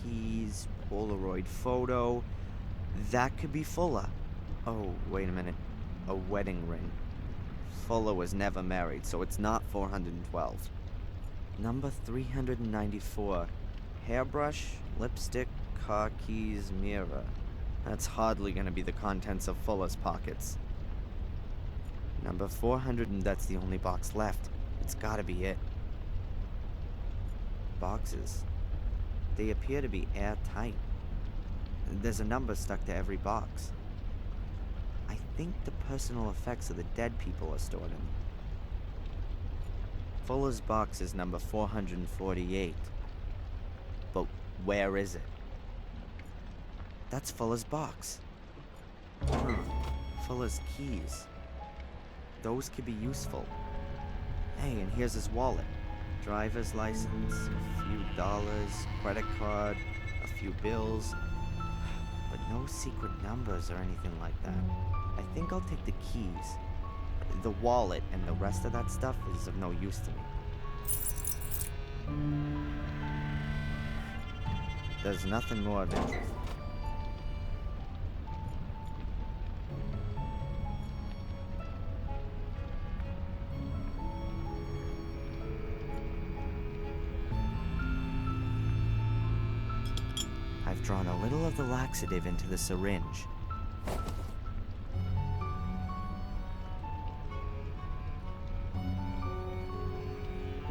keys, Polaroid photo. That could be Fuller. Oh, wait a minute. A wedding ring. Fuller was never married, so it's not 412. Number 394. Hairbrush, lipstick, car keys, mirror. That's hardly gonna be the contents of Fuller's pockets. Number 400, and that's the only box left. It's gotta be it. Boxes. They appear to be airtight. There's a number stuck to every box. I think the personal effects of the dead people are stored in. Fuller's box is number 448. But where is it? That's Fuller's box. Fuller's keys. Those could be useful. Hey, and here's his wallet. Driver's license, a few dollars, credit card, a few bills. But no secret numbers or anything like that. I think I'll take the keys. The wallet and the rest of that stuff is of no use to me. There's nothing more of interest. I've drawn a little of the laxative into the syringe.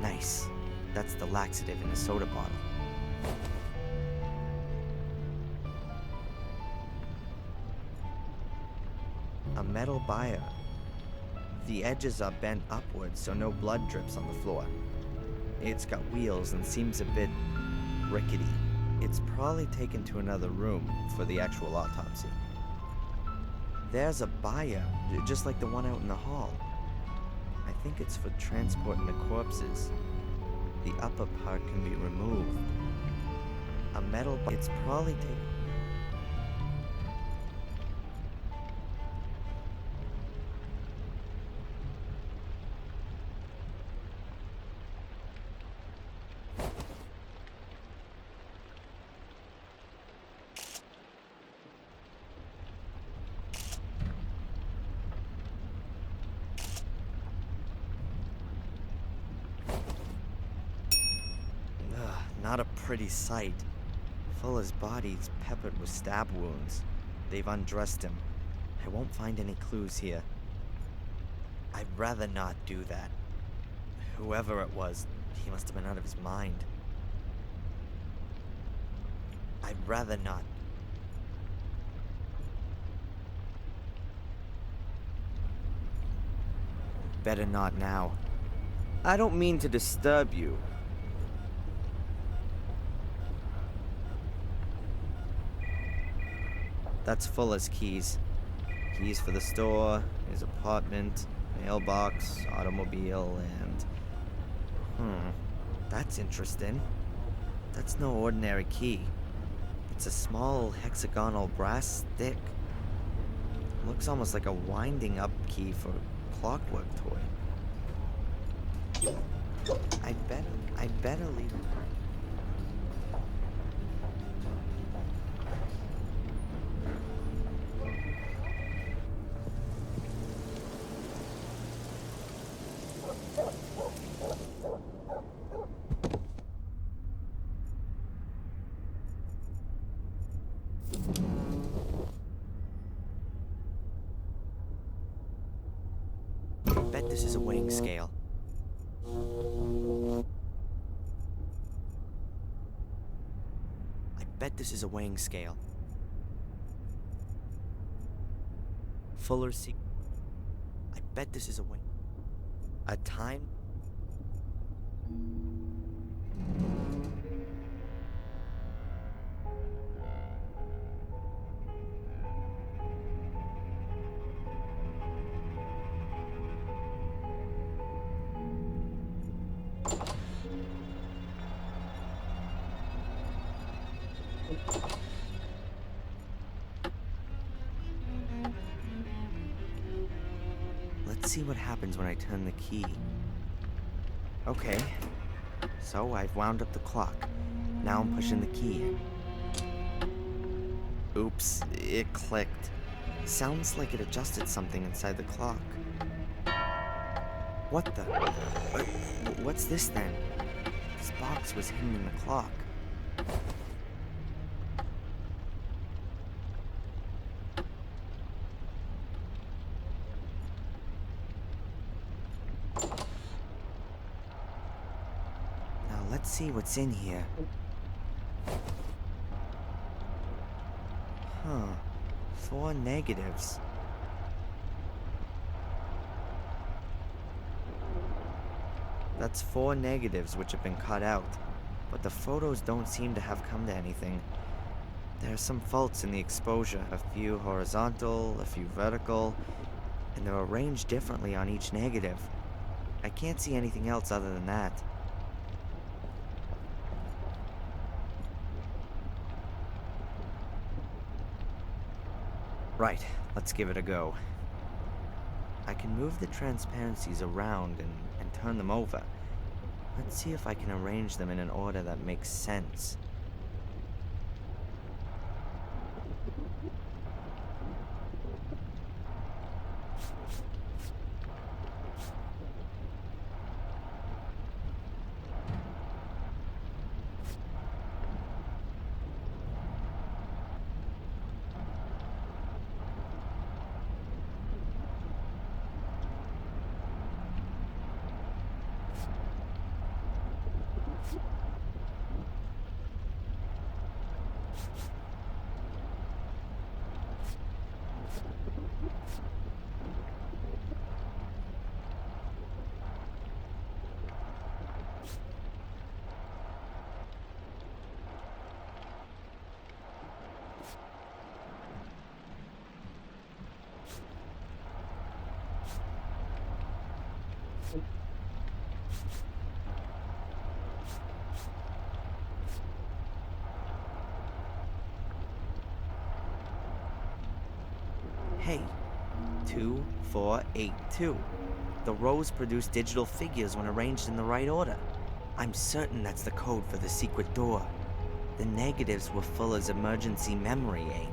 Nice. That's the laxative in the soda bottle. A metal bier. The edges are bent upwards so no blood drips on the floor. It's got wheels and seems a bit rickety. It's probably taken to another room for the actual autopsy. There's a bier, just like the one out in the hall. I think it's for transporting the corpses. The upper part can be removed. A metal bier. It's probably taken. Not a pretty sight. Fuller's body's peppered with stab wounds. They've undressed him. I won't find any clues here. I'd rather not do that. Whoever it was, he must have been out of his mind. I'd rather not. Better not now. I don't mean to disturb you. That's Fuller's keys. Keys for the store, his apartment, mailbox, automobile, and... That's interesting. That's no ordinary key. It's a small hexagonal brass stick. Looks almost like a winding up key for a clockwork toy. I'd better leave it. I bet this is a weighing scale. I bet this is a weighing scale. Fuller's secret. I bet this is a weighing. A time. Let's see what happens when I turn the key. Okay, so I've wound up the clock. Now I'm pushing the key in. Oops, it clicked. Sounds like it adjusted something inside the clock. What the? What's this then? This box was hidden in the clock. Let's see what's in here. Huh. 4 negatives. That's 4 negatives which have been cut out, but the photos don't seem to have come to anything. There are some faults in the exposure, a few horizontal, a few vertical, and they're arranged differently on each negative. I can't see anything else other than that. Right, let's give it a go. I can move the transparencies around and turn them over. Let's see if I can arrange them in an order that makes sense. Hey, 2482. The rows produce digital figures when arranged in the right order. I'm certain that's the code for the secret door. The negatives were Fuller's emergency memory aid.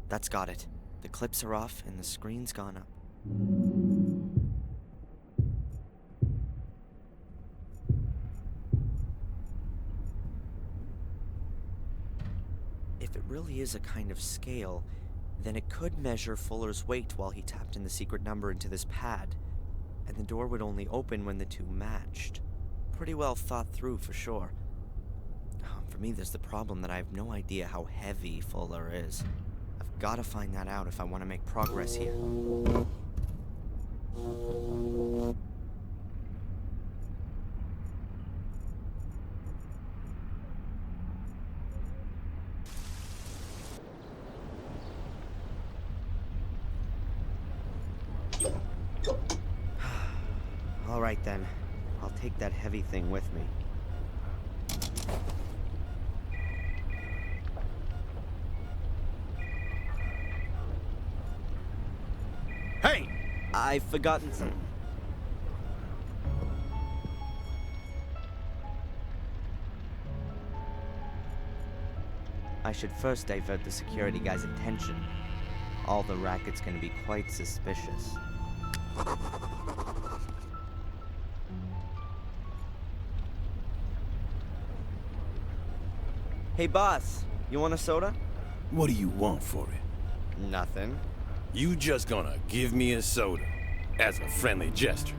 That's got it. The clips are off and the screen's gone up. If it really is a kind of scale, then it could measure Fuller's weight while he tapped in the secret number into this pad, and the door would only open when the two matched. Pretty well thought through for sure. For me, there's the problem that I have no idea how heavy Fuller is. I've got to find that out if I want to make progress here. All right then. I'll take that heavy thing with me. Hey! I've forgotten something. I should first divert the security guy's attention. All the racket's gonna be quite suspicious. Hey boss, you want a soda? What do you want for it? Nothing. You just gonna give me a soda as a friendly gesture?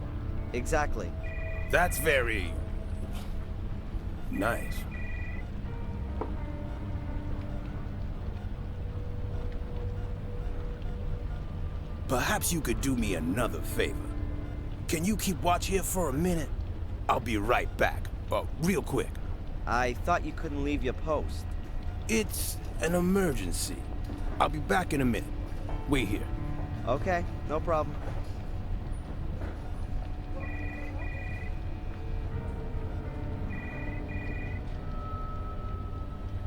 Exactly. That's very... nice. Perhaps you could do me another favor. Can you keep watch here for a minute? I'll be right back, real quick. I thought you couldn't leave your post. It's an emergency. I'll be back in a minute. Wait here. Okay, no problem.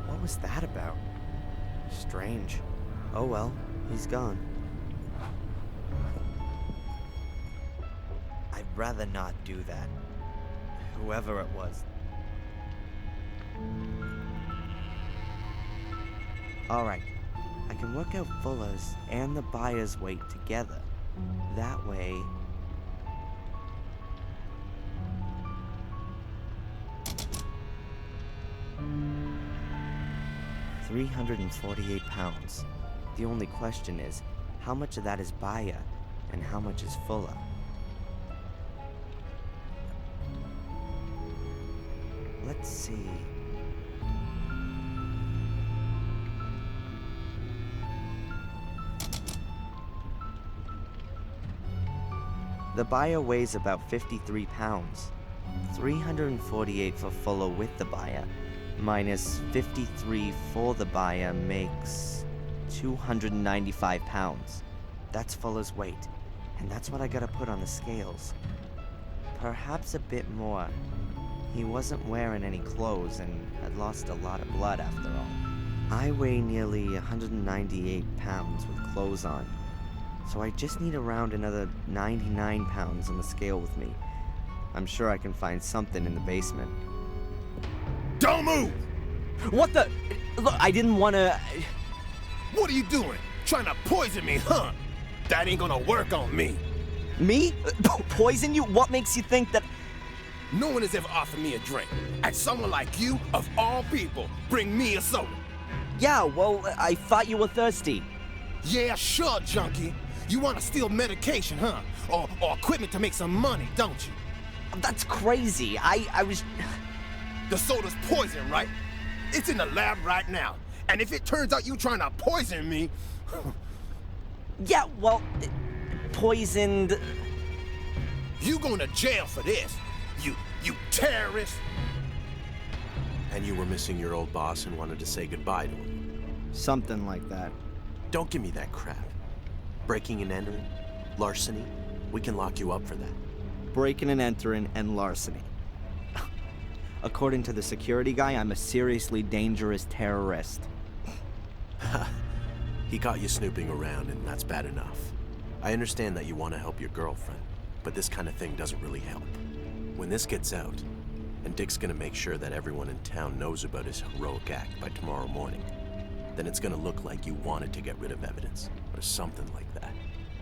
What was that about? Strange. Oh well, he's gone. I'd rather not do that. Whoever it was. Alright, I can work out Fuller's and the buyer's weight together. That way... £348. The only question is, how much of that is buyer and how much is Fuller? Let's see. The buyer weighs about 53 pounds. 348 for Fuller with the buyer, minus 53 for the buyer makes 295 pounds. That's Fuller's weight, and that's what I gotta put on the scales. Perhaps a bit more. He wasn't wearing any clothes and had lost a lot of blood after all. I weigh nearly 198 pounds with clothes on, so I just need around another 99 pounds on the scale with me. I'm sure I can find something in the basement. Don't move! What the? Look, I didn't want to... What are you doing? Trying to poison me, huh? That ain't gonna work on me. Me? Poison you? What makes you think that... No one has ever offered me a drink. And someone like you, of all people, bring me a soda. Yeah, well, I thought you were thirsty. Yeah, sure, junkie. You want to steal medication, huh? Or equipment to make some money, don't you? That's crazy. I was... The soda's poison, right? It's in the lab right now. And if it turns out you trying to poison me... Yeah, well, poisoned... You going to jail for this. You terrorist. And you were missing your old boss and wanted to say goodbye to him. Something like that. Don't give me that crap. Breaking and entering, larceny, we can lock you up for that. Breaking and entering and larceny. According to the security guy, I'm a seriously dangerous terrorist. He caught you snooping around, and that's bad enough. I understand that you want to help your girlfriend, but this kind of thing doesn't really help. When this gets out, and Dick's gonna make sure that everyone in town knows about his heroic act by tomorrow morning, then it's gonna look like you wanted to get rid of evidence, or something like that.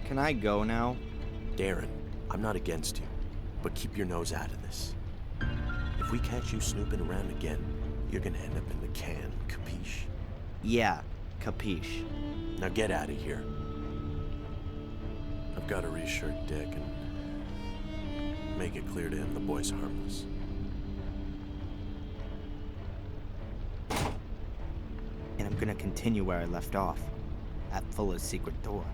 Can I go now? Darren, I'm not against you, but keep your nose out of this. If we catch you snooping around again, you're gonna end up in the can, capiche? Yeah, capiche. Now get out of here. I've got to reassure Dick and make it clear to him the boy's harmless. And I'm gonna continue where I left off, at Fuller's secret door.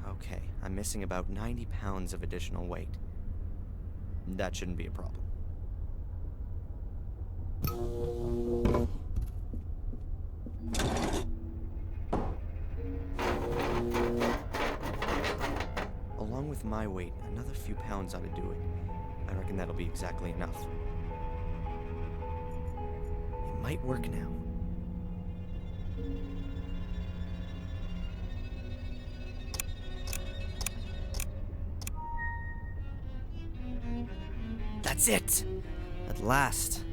Okay, I'm missing about 90 pounds of additional weight. That shouldn't be a problem. Along with my weight, another few pounds ought to do it. I reckon that'll be exactly enough. It might work now. That's it! At last.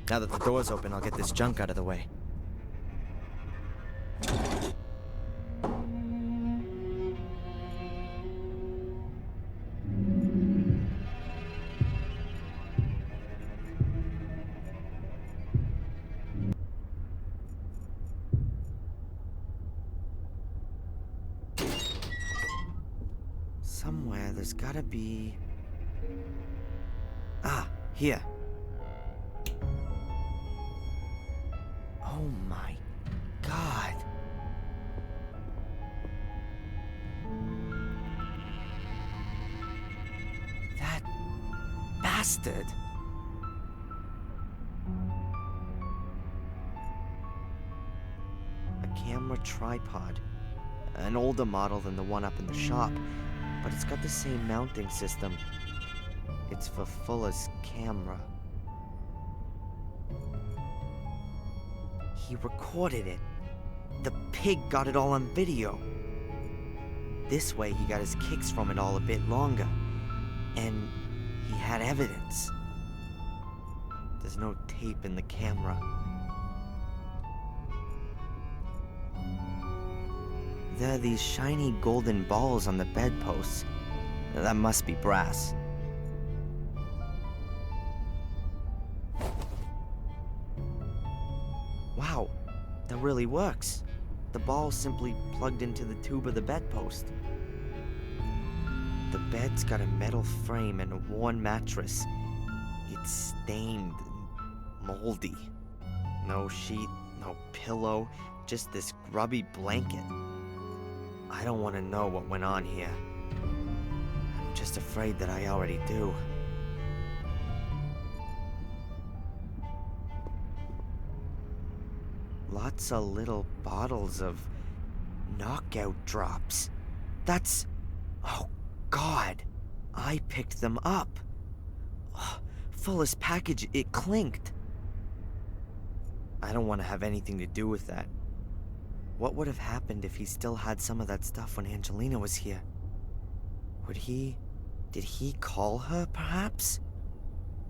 Now that the door's open, I'll get this junk out of the way. Somewhere there's gotta be... Ah, here. Oh my God. That bastard. A camera tripod. An older model than the one up in the shop, but it's got the same mounting system. It's for Fuller's camera. He recorded it. The pig got it all on video. This way, he got his kicks from it all a bit longer. And he had evidence. There's no tape in the camera. There are these shiny golden balls on the bedposts. That must be brass. Wow, that really works. The ball simply plugged into the tube of the bedpost. The bed's got a metal frame and a worn mattress. It's stained, moldy. No sheet, no pillow, just this grubby blanket. I don't want to know what went on here. I'm just afraid that I already do. Lots of little bottles of knockout drops. That's... Oh, God. I picked them up. Oh, Fuller's package, it clinked. I don't want to have anything to do with that. What would have happened if he still had some of that stuff when Angelina was here? Did he call her, perhaps?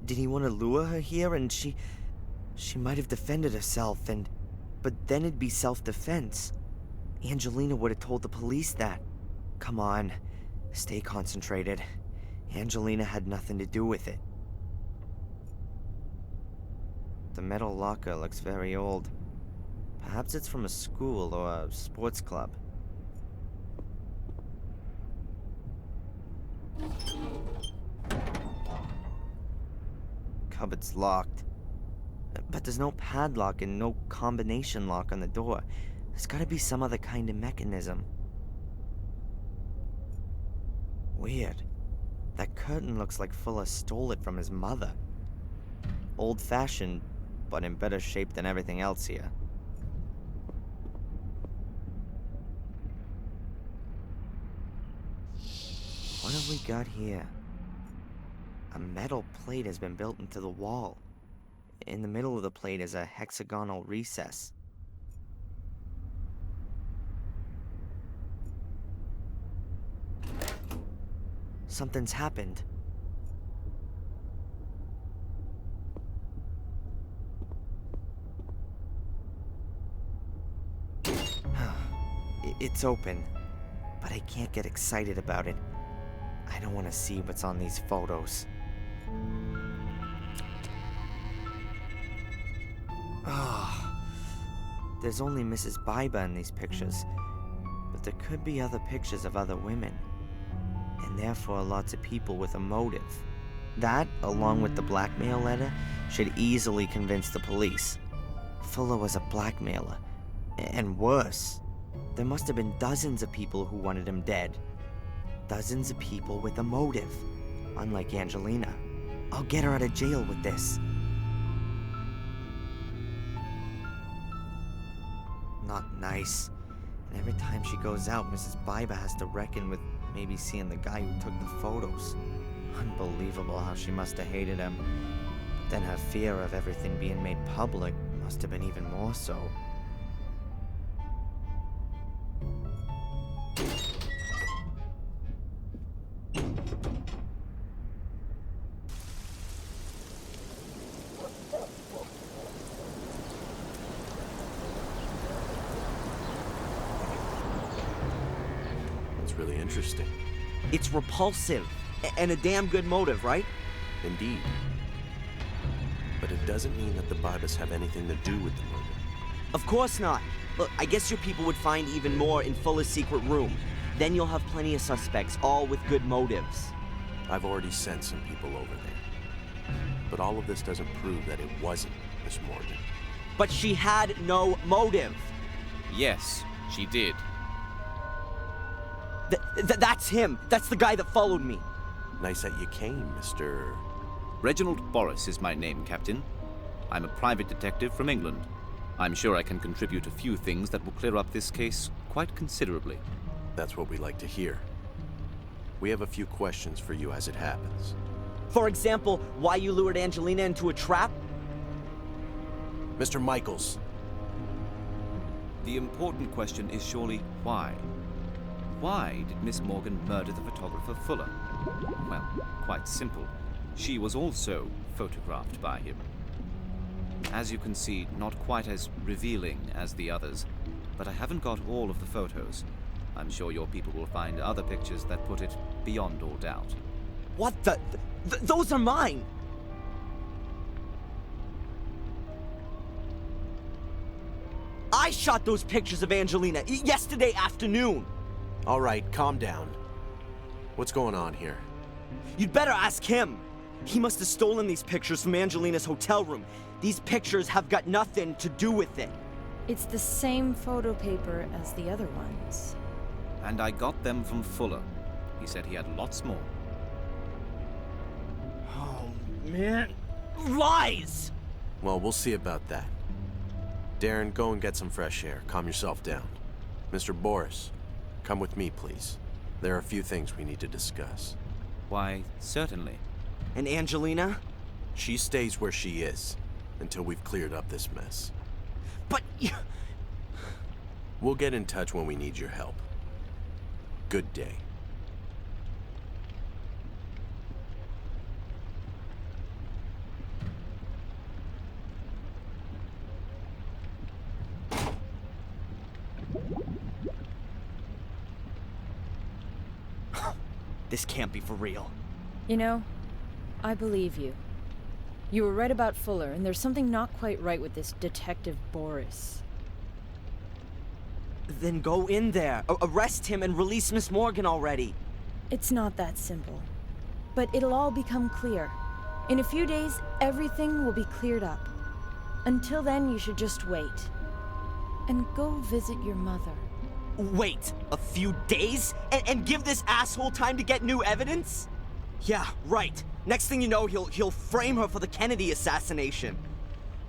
Did he want to lure her here and she might have defended herself but then it'd be self-defense. Angelina would have told the police that. Come on, stay concentrated. Angelina had nothing to do with it. The metal locker looks very old. Perhaps it's from a school or a sports club. Cupboard's locked. But there's no padlock and no combination lock on the door. There's gotta be some other kind of mechanism. Weird. That curtain looks like Fuller stole it from his mother. Old-fashioned, but in better shape than everything else here. What have we got here? A metal plate has been built into the wall. In the middle of the plate is a hexagonal recess. Something's happened. It's open, but I can't get excited about it. I don't want to see what's on these photos. There's only Mrs. Biber in these pictures, but there could be other pictures of other women, and therefore lots of people with a motive. That, along with the blackmail letter, should easily convince the police. Fuller was a blackmailer, and worse, there must have been dozens of people who wanted him dead. Dozens of people with a motive, unlike Angelina. I'll get her out of jail with this. Not nice. And every time she goes out, Mrs. Biber has to reckon with maybe seeing the guy who took the photos. Unbelievable how she must have hated him. But then her fear of everything being made public must have been even more so. Really interesting. It's repulsive, and a damn good motive, right? Indeed. But it doesn't mean that the Bibers have anything to do with the murder. Of course not. Look, I guess your people would find even more in Fuller's secret room. Then you'll have plenty of suspects, all with good motives. I've already sent some people over there. But all of this doesn't prove that it wasn't Miss Morgan. But she had no motive. Yes, she did. That's him. That's the guy that followed me. Nice that you came, Mr. Reginald Boris is my name, Captain. I'm a private detective from England. I'm sure I can contribute a few things that will clear up this case quite considerably. That's what we like to hear. We have a few questions for you as it happens. For example, why you lured Angelina into a trap? Mr. Michaels. The important question is surely why? Why did Miss Morgan murder the photographer Fuller? Well, quite simple. She was also photographed by him. As you can see, not quite as revealing as the others, but I haven't got all of the photos. I'm sure your people will find other pictures that put it beyond all doubt. What the? Those are mine! I shot those pictures of Angelina yesterday afternoon! All right, calm down. What's going on here? You'd better ask him! He must have stolen these pictures from Angelina's hotel room. These pictures have got nothing to do with it. It's the same photo paper as the other ones. And I got them from Fuller. He said he had lots more. Oh, man. Lies! Well, we'll see about that. Darren, go and get some fresh air. Calm yourself down. Mr. Boris, come with me, please. There are a few things we need to discuss. Why, certainly. And Angelina? She stays where she is until we've cleared up this mess. But We'll get in touch when we need your help. Good day. This can't be for real. You know, I believe you. You were right about Fuller, and there's something not quite right with this Detective Boris. Then go in there, arrest him, and release Miss Morgan already. It's not that simple. But it'll all become clear. In a few days, everything will be cleared up. Until then, you should just wait. And go visit your mother. Wait a few days? And give this asshole time to get new evidence? Yeah, right. Next thing you know, he'll frame her for the Kennedy assassination.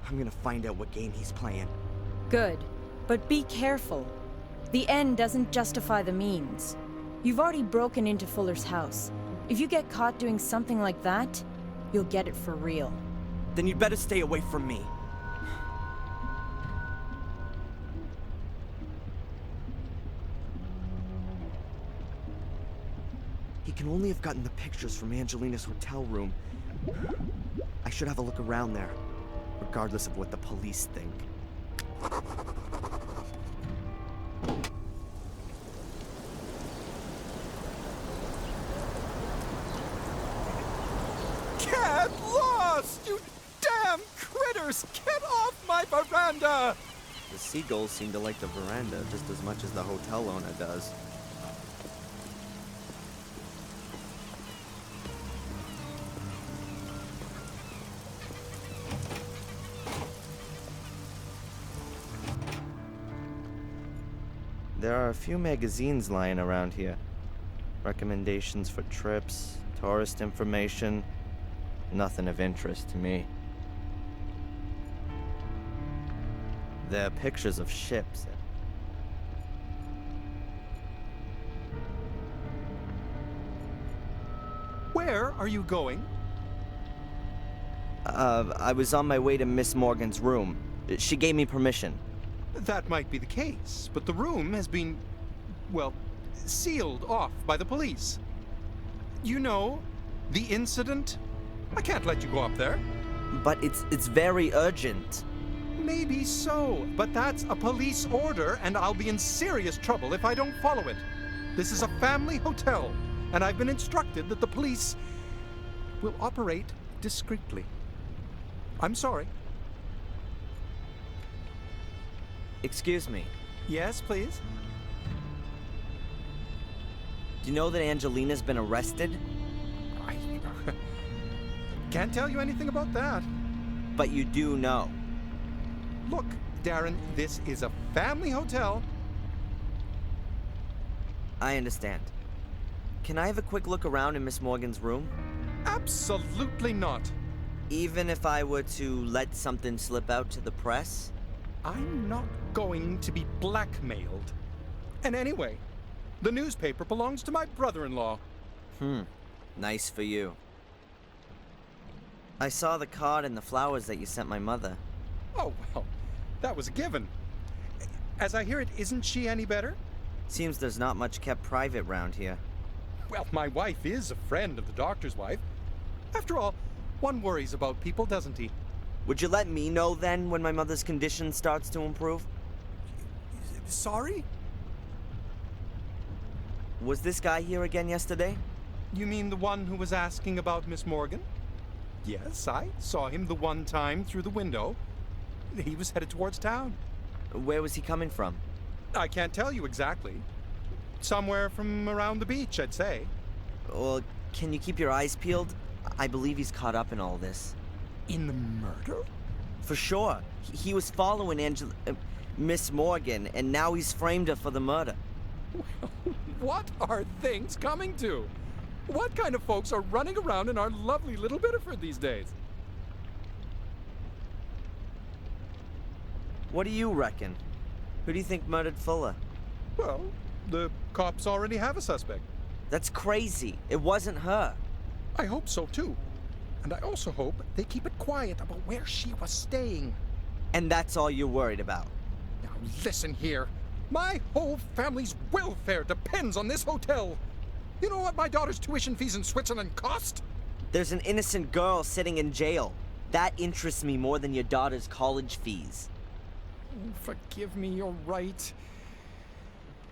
I'm gonna find out what game he's playing. Good. But be careful. The end doesn't justify the means. You've already broken into Fuller's house. If you get caught doing something like that, you'll get it for real. Then you'd better stay away from me. He can only have gotten the pictures from Angelina's hotel room. I should have a look around there, regardless of what the police think. Get lost, you damn critters! Get off my veranda! The seagulls seem to like the veranda just as much as the hotel owner does. There are a few magazines lying around here. Recommendations for trips, tourist information. Nothing of interest to me. There are pictures of ships. Where are you going? I was on my way to Miss Morgan's room. She gave me permission. That might be the case, but the room has been, well, sealed off by the police. You know, the incident? I can't let you go up there. But it's very urgent. Maybe so, but that's a police order, and I'll be in serious trouble if I don't follow it. This is a family hotel, and I've been instructed that the police will operate discreetly. I'm sorry. Excuse me. Yes, please? Do you know that Angelina's been arrested? I can't tell you anything about that. But you do know. Look, Darren, this is a family hotel. I understand. Can I have a quick look around in Miss Morgan's room? Absolutely not. Even if I were to let something slip out to the press? I'm not going to be blackmailed. And anyway, the newspaper belongs to my brother-in-law. Nice for you. I saw the card and the flowers that you sent my mother. Oh, well, that was a given. As I hear it, isn't she any better? Seems there's not much kept private round here. Well, my wife is a friend of the doctor's wife. After all, one worries about people, doesn't he? Would you let me know then when my mother's condition starts to improve? Sorry? Was this guy here again yesterday? You mean the one who was asking about Miss Morgan? Yes, I saw him the one time through the window. He was headed towards town. Where was he coming from? I can't tell you exactly. Somewhere from around the beach, I'd say. Well, can you keep your eyes peeled? I believe he's caught up in all this. In the murder? For sure. He was following Miss Morgan, and now he's framed her for the murder. What are things coming to? What kind of folks are running around in our lovely little Biddeford these days? What do you reckon? Who do you think murdered Fuller? Well, the cops already have a suspect. That's crazy. It wasn't her. I hope so, too. And I also hope they keep it quiet about where she was staying. And that's all you're worried about? Now, listen here. My whole family's welfare depends on this hotel. You know what my daughter's tuition fees in Switzerland cost? There's an innocent girl sitting in jail. That interests me more than your daughter's college fees. Forgive me, you're right.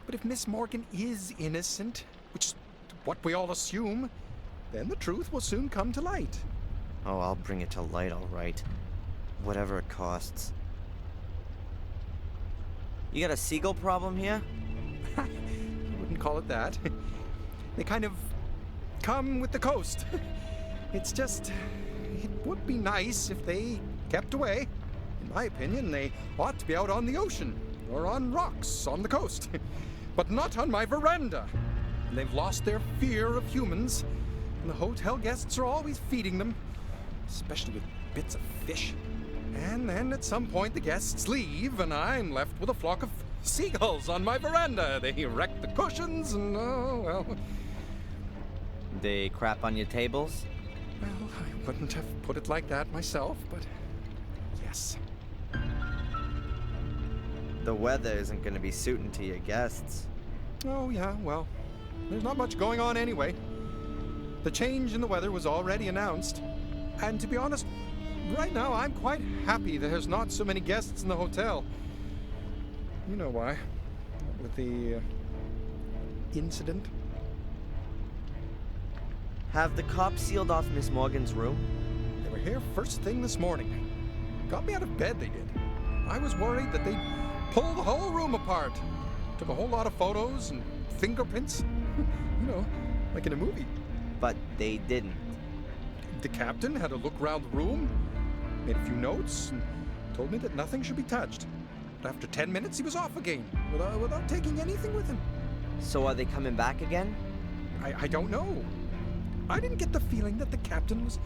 But if Miss Morgan is innocent, which is what we all assume, then the truth will soon come to light. Oh, I'll bring it to light, all right. Whatever it costs. You got a seagull problem here? I wouldn't call it that. They kind of come with the coast. It's just, it would be nice if they kept away. In my opinion, they ought to be out on the ocean, or on rocks on the coast, but not on my veranda. They've lost their fear of humans, and the hotel guests are always feeding them, especially with bits of fish. And then at some point the guests leave, and I'm left with a flock of seagulls on my veranda. They wreck the cushions, and oh, well. They crap on your tables? Well, I wouldn't have put it like that myself, but yes. The weather isn't going to be suiting to your guests. Oh, yeah, well, there's not much going on anyway. The change in the weather was already announced. And to be honest, right now I'm quite happy that there's not so many guests in the hotel. You know why. With the incident. Have the cops sealed off Miss Morgan's room? They were here first thing this morning. Got me out of bed, they did. I was worried that they'd pull the whole room apart. Took a whole lot of photos and fingerprints. You know, like in a movie. But they didn't. The captain had a look around the room, made a few notes, and told me that nothing should be touched. But after 10 minutes, he was off again, without taking anything with him. So are they coming back again? I don't know. I didn't get the feeling that the captain was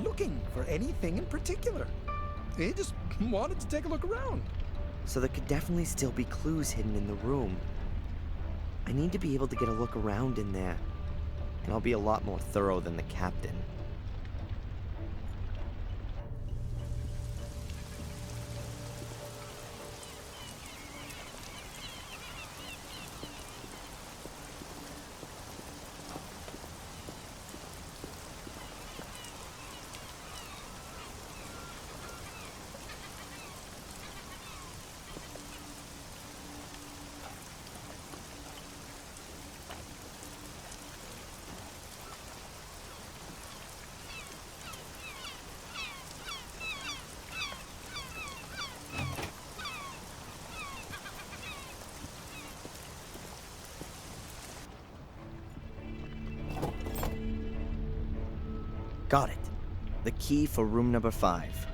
looking for anything in particular. He just wanted to take a look around. So there could definitely still be clues hidden in the room. I need to be able to get a look around in there. And I'll be a lot more thorough than the captain. Got it. The key for room number 5.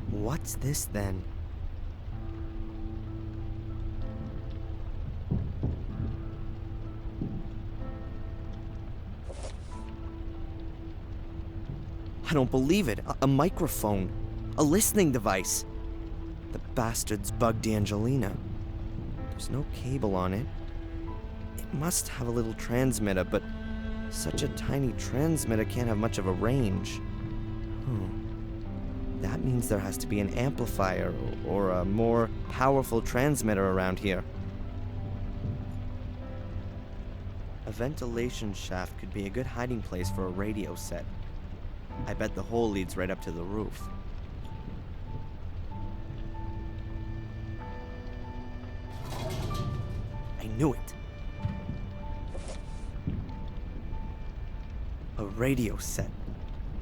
What's this then? I don't believe it. A microphone. A listening device. The bastards bugged Angelina. There's no cable on it. It must have a little transmitter, but such a tiny transmitter can't have much of a range. That means there has to be an amplifier or a more powerful transmitter around here. A ventilation shaft could be a good hiding place for a radio set. I bet the hole leads right up to the roof. I knew it. A radio set.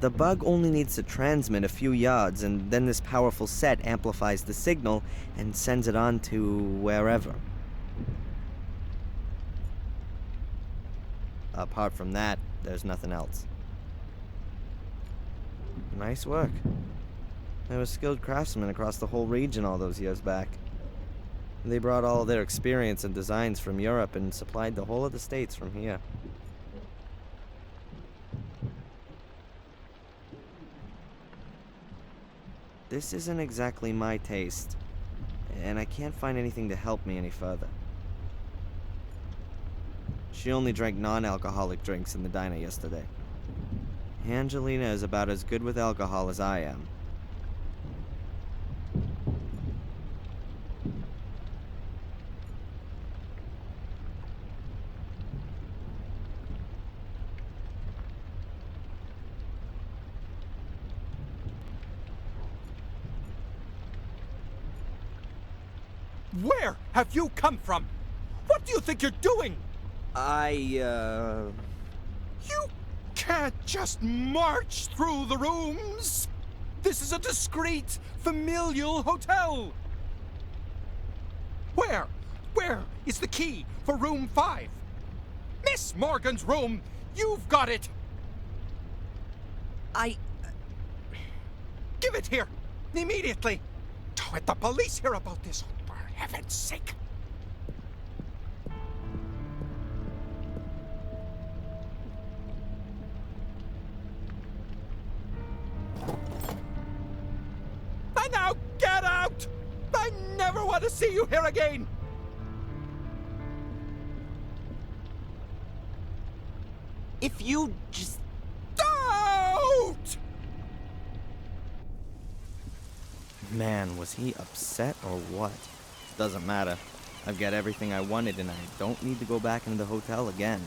The bug only needs to transmit a few yards, and then this powerful set amplifies the signal and sends it on to wherever. Apart from that, there's nothing else. Nice work. There were skilled craftsmen across the whole region all those years back. They brought all their experience and designs from Europe and supplied the whole of the States from here. This isn't exactly my taste, and I can't find anything to help me any further. She only drank non-alcoholic drinks in the diner yesterday. Angelina is about as good with alcohol as I am. Where have you come from? What do you think you're doing? You Can't just march through the rooms. This is a discreet, familial hotel. Where is the key for room 5? Miss Morgan's room. You've got it. Give it here, immediately. Don't let the police hear about this, for heaven's sake. And now get out! I never want to see you here again! If you just... Out! Man, was he upset or what? Doesn't matter. I've got everything I wanted and I don't need to go back into the hotel again.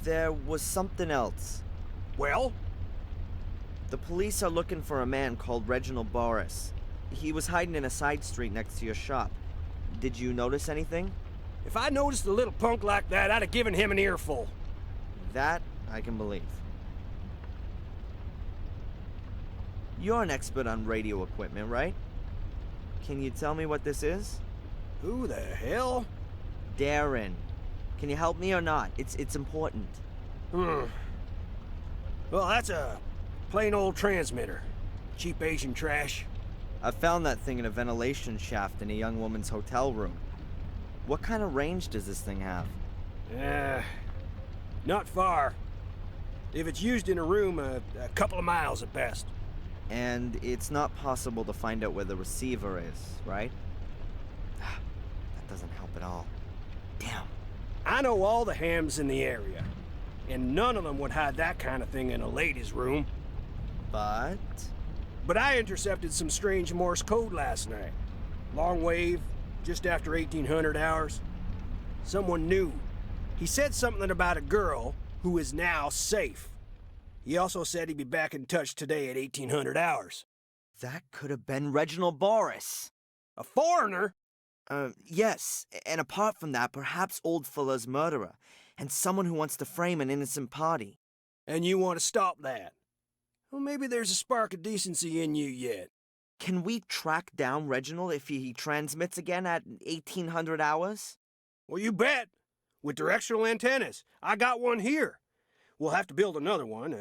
There was something else. Well? The police are looking for a man called Reginald Boris. He was hiding in a side street next to your shop. Did you notice anything? If I noticed a little punk like that, I'd have given him an earful. That I can believe. You're an expert on radio equipment, right? Can you tell me what this is? Who the hell? Darren. Can you help me or not? It's important. Well, that's a plain old transmitter. Cheap Asian trash. I found that thing in a ventilation shaft in a young woman's hotel room. What kind of range does this thing have? Not far. If it's used in a room, a couple of miles at best. And it's not possible to find out where the receiver is, right? That doesn't help at all. Damn. I know all the hams in the area, and none of them would hide that kind of thing in a lady's room. But I intercepted some strange Morse code last night. Long wave, just after 1800 hours. Someone knew. He said something about a girl who is now safe. He also said he'd be back in touch today at 1800 hours. that could have been Reginald Boris. A foreigner? Yes, and apart from that, perhaps Old Fuller's murderer, and someone who wants to frame an innocent party. And you want to stop that? Well, maybe there's a spark of decency in you yet. Can we track down Reginald if he transmits again at 1800 hours? Well, you bet. With directional antennas. I got one here. We'll have to build another one.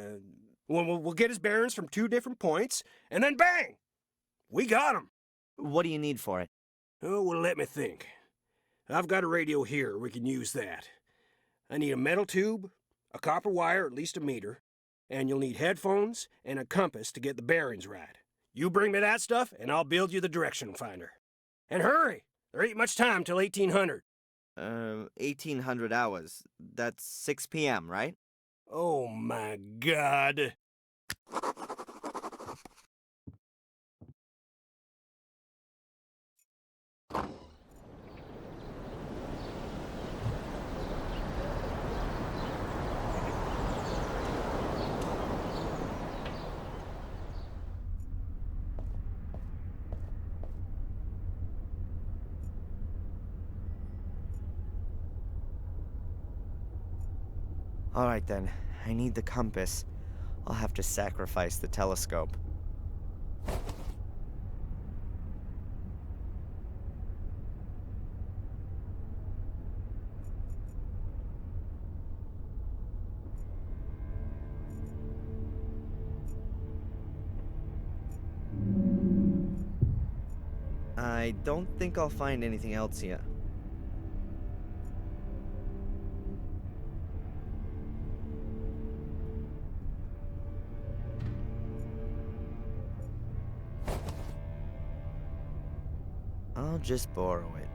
We'll get his bearings from 2 different points, and then bang! We got him. What do you need for it? Oh, well, let me think. I've got a radio here. We can use that. I need a metal tube, a copper wire, at least a meter, And you'll need headphones and a compass to get the bearings right. You bring me that stuff, and I'll build you the direction finder. And hurry! There ain't much time till 1800. 1800 hours. That's 6 p.m., right? Oh my God. Alright then, I need the compass. I'll have to sacrifice the telescope. I don't think I'll find anything else here. I'll just borrow it.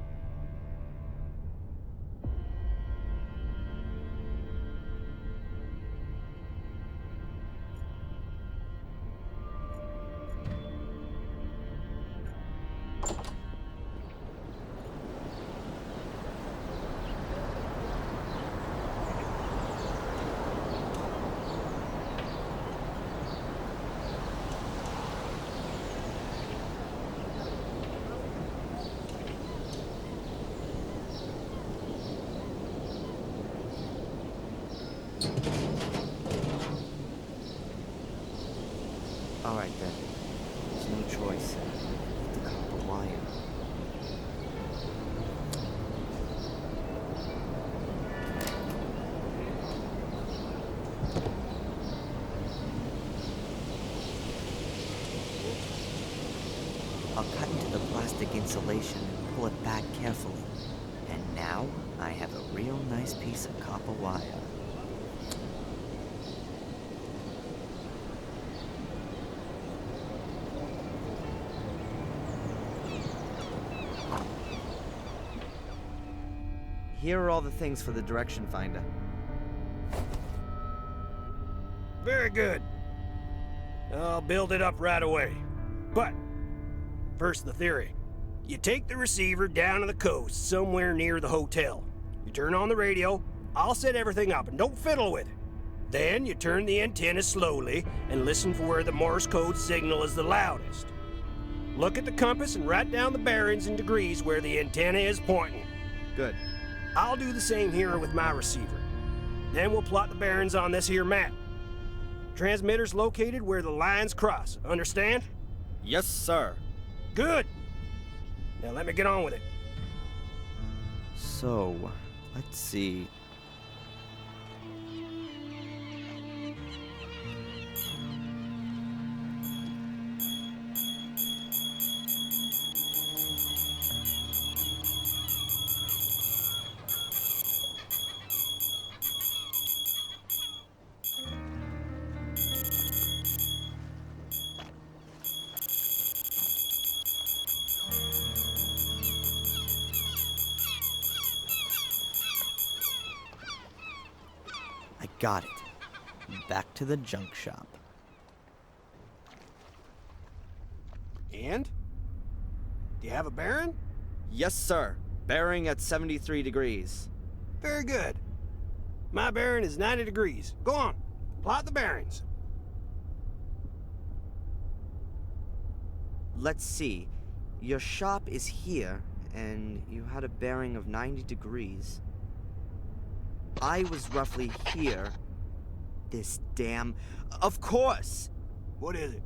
Alright then. There's no choice. I need the copper wire. I'll cut into the plastic insulation and pull it back carefully. And now I have a real nice piece of copper wire. Here are all the things for the direction finder. Very good. I'll build it up right away. But, first the theory. You take the receiver down to the coast, somewhere near the hotel. You turn on the radio, I'll set everything up, and don't fiddle with it. Then you turn the antenna slowly and listen for where the Morse code signal is the loudest. Look at the compass and write down the bearings and degrees where the antenna is pointing. Good. I'll do the same here with my receiver. Then we'll plot the bearings on this here map. Transmitter's located where the lines cross, understand? Yes, sir. Good. Now let me get on with it. So, let's see. I got it. Back to the junk shop. And? Do you have a bearing? Yes, sir. Bearing at 73 degrees. Very good. My bearing is 90 degrees. Go on. Plot the bearings. Let's see. Your shop is here, and you had a bearing of 90 degrees. I was roughly here. This damn... Of course! What is it?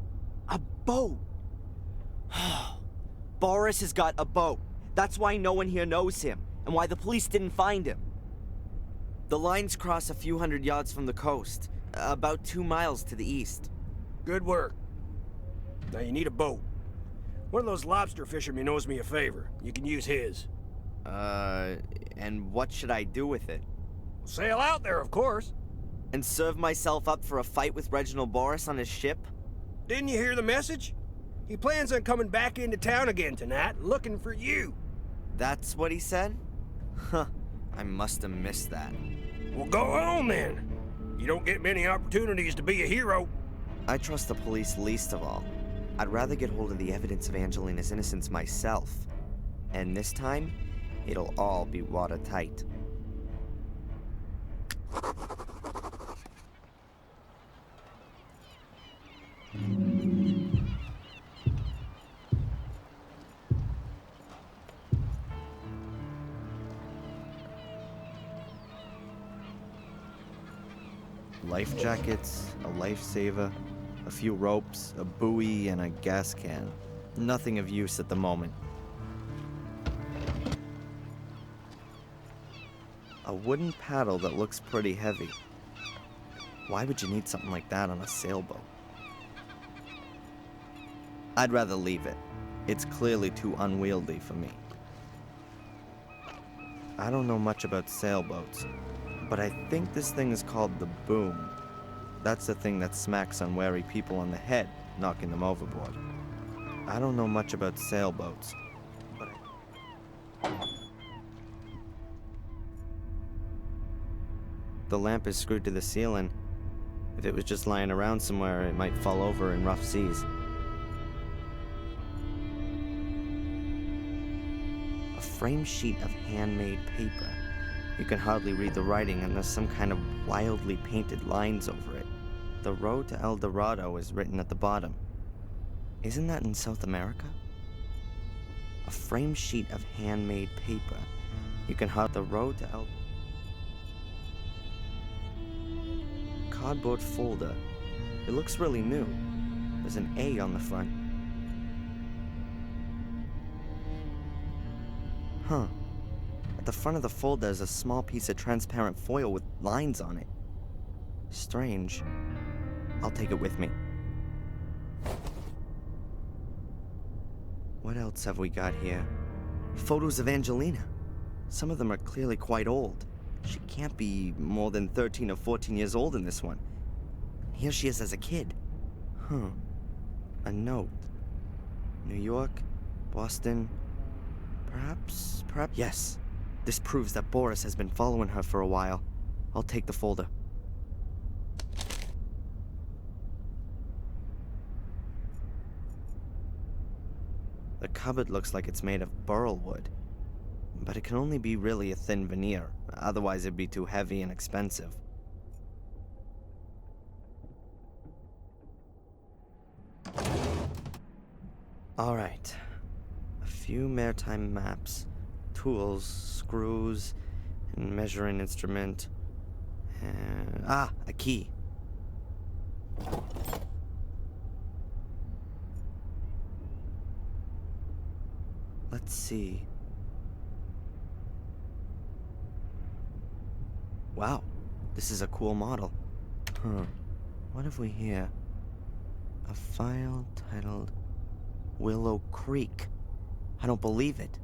A boat! Boris has got a boat. That's why no one here knows him, and why the police didn't find him. The lines cross a few hundred yards from the coast, about 2 miles to the east. Good work. Now you need a boat. One of those lobster fishermen owes me a favor. You can use his. And what should I do with it? Sail out there, of course. And serve myself up for a fight with Reginald Boris on his ship? Didn't you hear the message? He plans on coming back into town again tonight, looking for you. That's what he said? Huh, I must have missed that. Well, go on then. You don't get many opportunities to be a hero. I trust the police least of all. I'd rather get hold of the evidence of Angelina's innocence myself. And this time, it'll all be watertight. Life jackets, a lifesaver, a few ropes, a buoy, and a gas can. Nothing of use at the moment. A wooden paddle that looks pretty heavy. Why would you need something like that on a sailboat? I'd rather leave it. It's clearly too unwieldy for me. I don't know much about sailboats, but I think this thing is called the boom. That's the thing that smacks unwary people on the head, knocking them overboard. I don't know much about sailboats, but the lamp is screwed to the ceiling. If it was just lying around somewhere, it might fall over in rough seas. A frame sheet of handmade paper. You can hardly read the writing, and there's some kind of wildly painted lines over it. The road to El Dorado is written at the bottom. Isn't that in South America? A frame sheet of handmade paper. You can hardly the road to El... Cardboard folder. It looks really new. There's an A on the front. Huh. At the front of the folder is a small piece of transparent foil with lines on it. Strange. I'll take it with me. What else have we got here? Photos of Angelina. Some of them are clearly quite old. She can't be more than 13 or 14 years old in this one. Here she is as a kid. Huh. A note. New York, Boston, perhaps... Yes. This proves that Boris has been following her for a while. I'll take the folder. The cupboard looks like it's made of burl wood. But it can only be really a thin veneer, otherwise it'd be too heavy and expensive. Alright. A few maritime maps, tools, screws, and measuring instrument. And... a key. Let's see. Wow, this is a cool model. What have we here? A file titled Willow Creek. I don't believe it.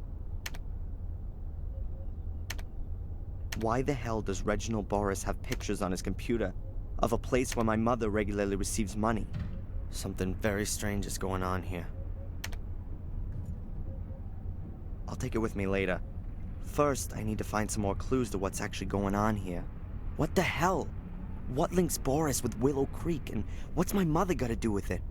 Why the hell does Reginald Boris have pictures on his computer of a place where my mother regularly receives money? Something very strange is going on here. I'll take it with me later. First, I need to find some more clues to what's actually going on here. What the hell? What links Boris with Willow Creek, and what's my mother got to do with it?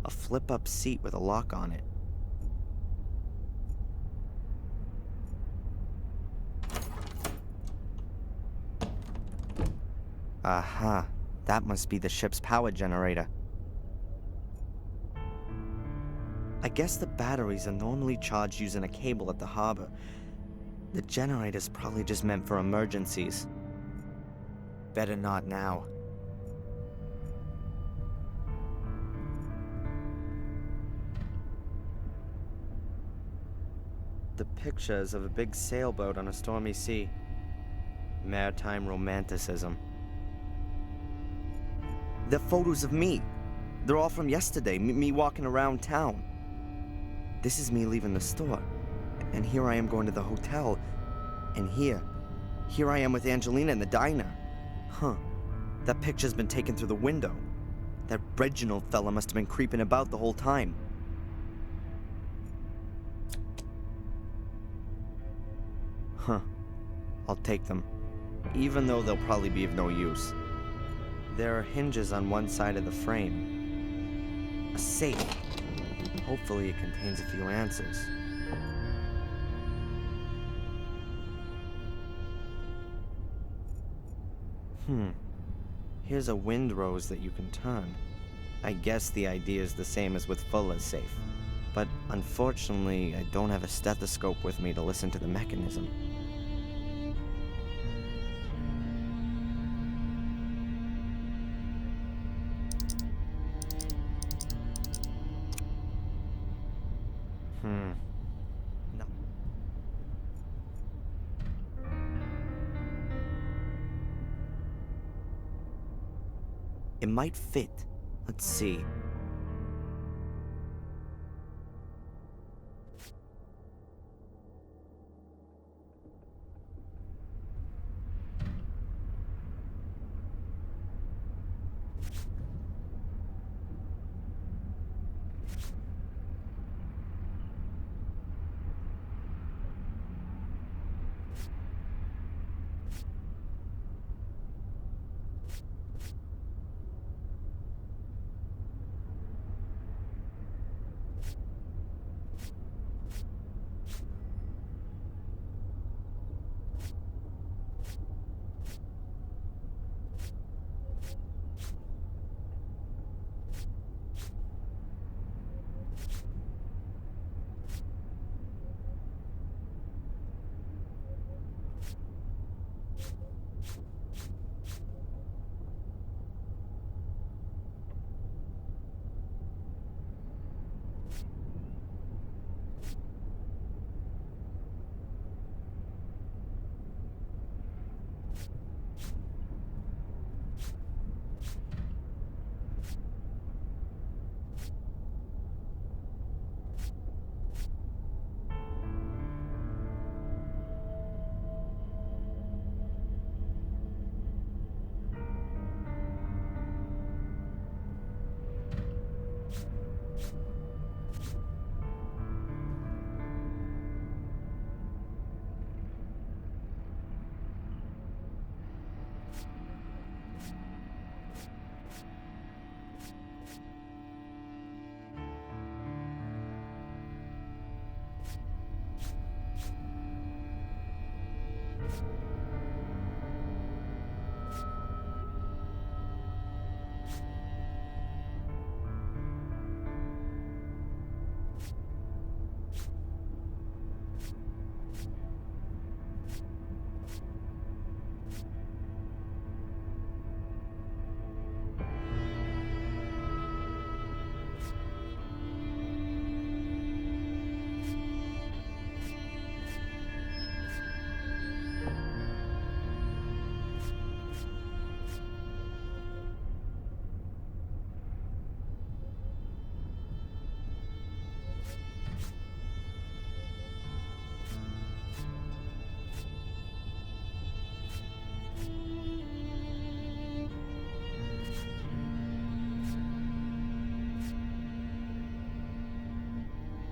A flip-up seat with a lock on it. Aha, that must be the ship's power generator. I guess the batteries are normally charged using a cable at the harbor. The generator's probably just meant for emergencies. Better not now. The pictures of a big sailboat on a stormy sea. Maritime romanticism. They're photos of me. They're all from yesterday, me walking around town. This is me leaving the store. And here I am going to the hotel. And here I am with Angelina in the diner. Huh. That picture's been taken through the window. That Reginald fella must have been creeping about the whole time. Huh. I'll take them. Even though they'll probably be of no use. There are hinges on one side of the frame. A safe. Hopefully it contains a few answers. Here's a windrose that you can turn. I guess the idea is the same as with Fuller's safe. But unfortunately, I don't have a stethoscope with me to listen to the mechanism. No. It might fit. Let's see.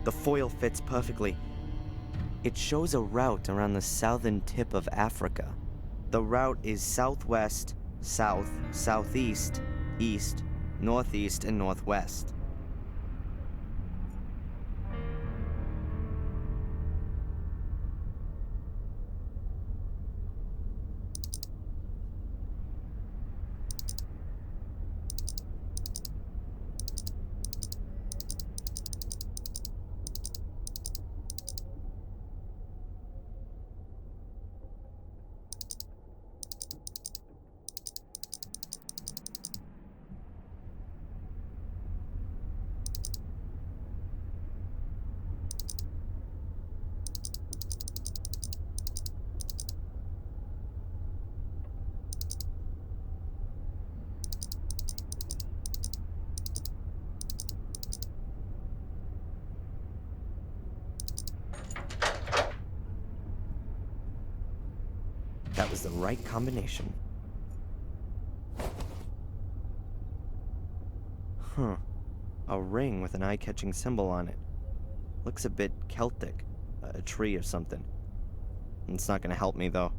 The foil fits perfectly. It shows a route around the southern tip of Africa. The route is southwest, south, southeast, east, northeast, and northwest. That was the right combination. Huh. A ring with an eye-catching symbol on it. Looks a bit Celtic. A tree or something. It's not gonna help me, though.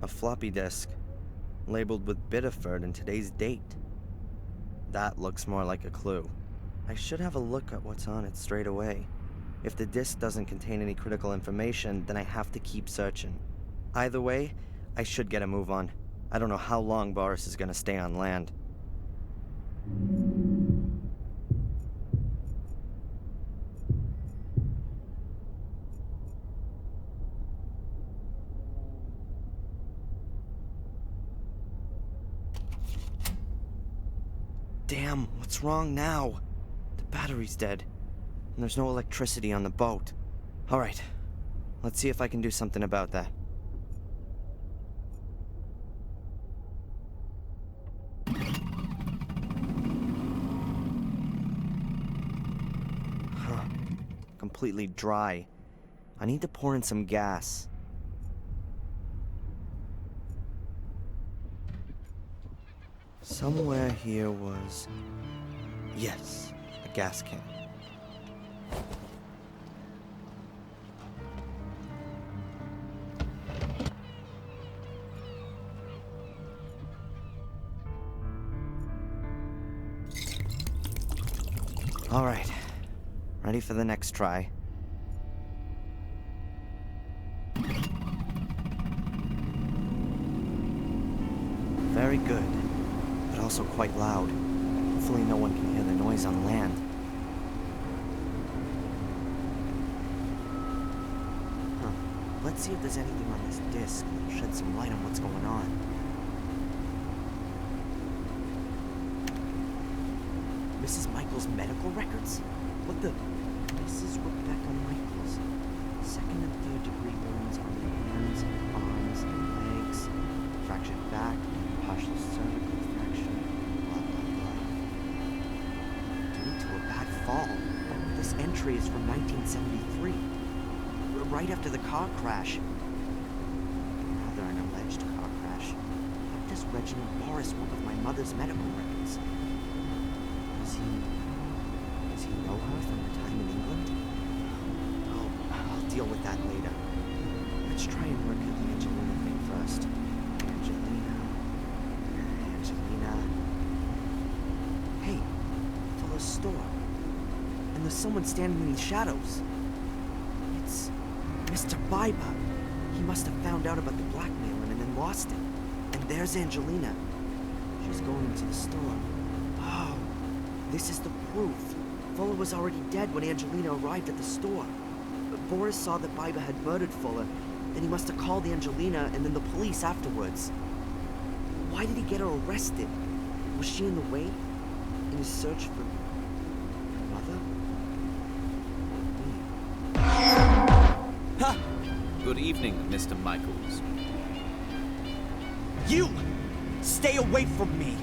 A floppy disk, labeled with Biddeford and today's date. That looks more like a clue. I should have a look at what's on it straight away. If the disk doesn't contain any critical information, then I have to keep searching. Either way, I should get a move on. I don't know how long Boris is gonna stay on land. Damn, what's wrong now? The battery's dead, and there's no electricity on the boat. Alright, let's see if I can do something about that. Huh. Completely dry. I need to pour in some gas. Somewhere here was... Yes, a gas can. All right, ready for the next try. Very good, but also quite loud. Hopefully no one can hear the noise on land. Huh. Let's see if there's anything on this disc that'll shed some light on what's going on. Mrs. Michaels' medical records? What the... Mrs. Rebecca Michaels. Second and third degree burns on the hands, arms, and legs. Fractured back, partial cervical fraction, blah, blah, blah. Due to a bad fall. This entry is from 1973. Right after the car crash. Rather an alleged car crash. How does Reginald Morris work with my mother's medical records? Does he know her from her time in England? I'll deal with that later. Let's try and work out the Angelina thing first. Angelina. Hey, Fuller's store. And there's someone standing in the shadows. It's Mr. Biber. He must have found out about the blackmailing and then lost it. And there's Angelina. She's going into the store. Oh, this is the proof. Fuller was already dead when Angelina arrived at the store. But Boris saw that Biber had murdered Fuller, and he must have called Angelina and then the police afterwards. Why did he get her arrested? Was she in the way? In his search for... my mother? Ha! Good evening, Mr. Michaels. You! Stay away from me!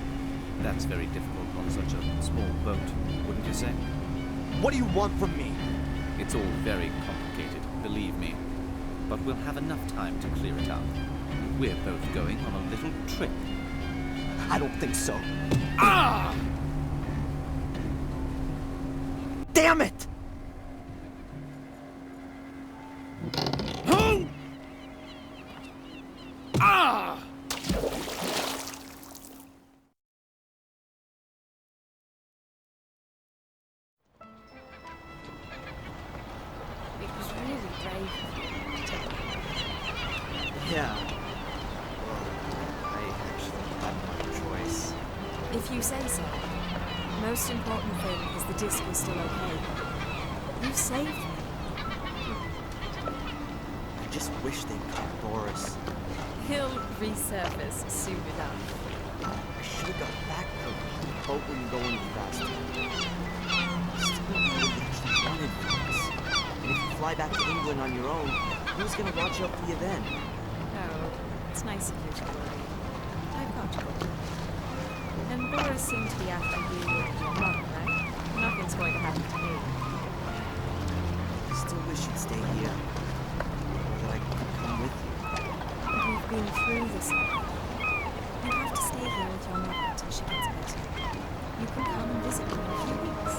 That's very difficult on such a small boat, wouldn't you say? What do you want from me? It's all very complicated, believe me. But we'll have enough time to clear it up. We're both going on a little trip. I don't think so. Ah! Damn it! Ah! It was really brave of you to take that. Yeah. Well, I actually had no choice. If you say so. Most important thing is the disc is still okay. You saved me. I just wish they'd caught Boris. He'll resurface soon enough. I should have got back quicker. The boat wouldn't go any faster. Still don't know what you actually wanted from us. And if you fly back to England on your own, who's gonna watch out for you then? Oh, it's nice of you to worry. I've got you. And Boris seemed to be after you and your mother, right? Nothing's going to happen to me. I still wish you'd stay here. with you. But we've been through this already. You have to stay here with your mother until she gets better. You can come and visit me in a few weeks.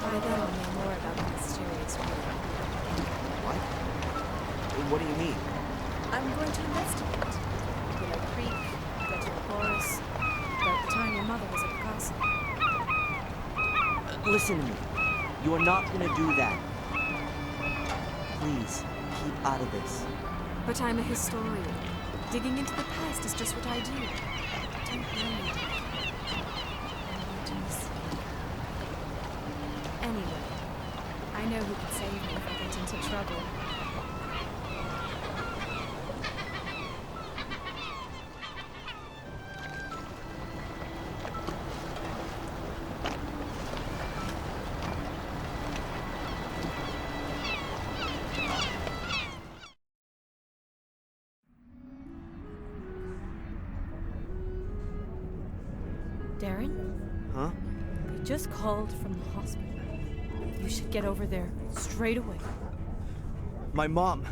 By then I'll know more about the mysterious war. What? What do you mean? I'm going to investigate. Willow Creek, Reginald Boris, about the time your mother was at the castle. Listen to me. You are not gonna do that. Please, keep out of this. But I'm a historian. Digging into the past is just what I do. Don't worry. I want to miss you. Anyway, I know who can save me if I get into trouble. Darren? Huh? We just called from the hospital. You should get over there straight away. My mom.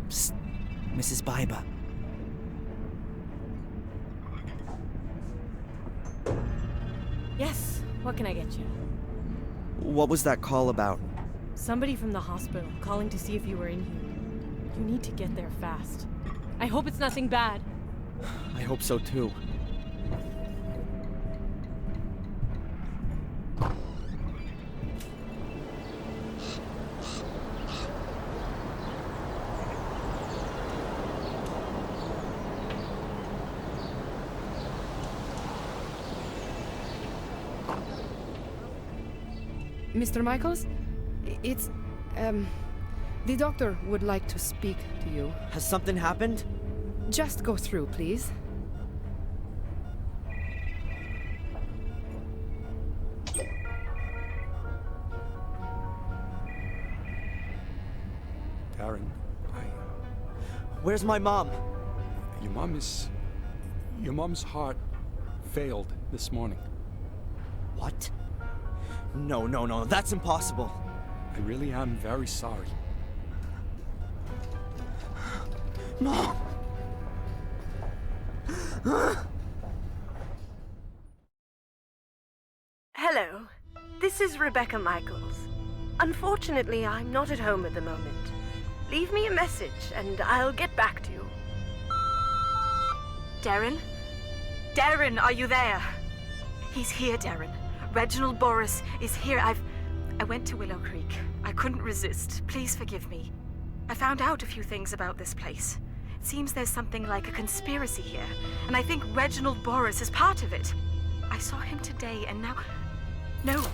Psst. Mrs. Biber. Yes, what can I get you? What was that call about? Somebody from the hospital calling to see if you were in here. You need to get there fast. I hope it's nothing bad. I hope so too. Mr. Michaels? It's, the doctor would like to speak to you. Has something happened? Just go through, please. Darren, Where's my mom? your mom's heart failed this morning. What? No, that's impossible. I really am very sorry. Mom! Hello, this is Rebecca Michaels. Unfortunately, I'm not at home at the moment. Leave me a message and I'll get back to you. Darren? Darren, are you there? He's here, Darren. Reginald Boris is here. I went to Willow Creek. I couldn't resist. Please forgive me. I found out a few things about this place. It seems there's something like a conspiracy here, and I think Reginald Boris is part of it. I saw him today, and now... No,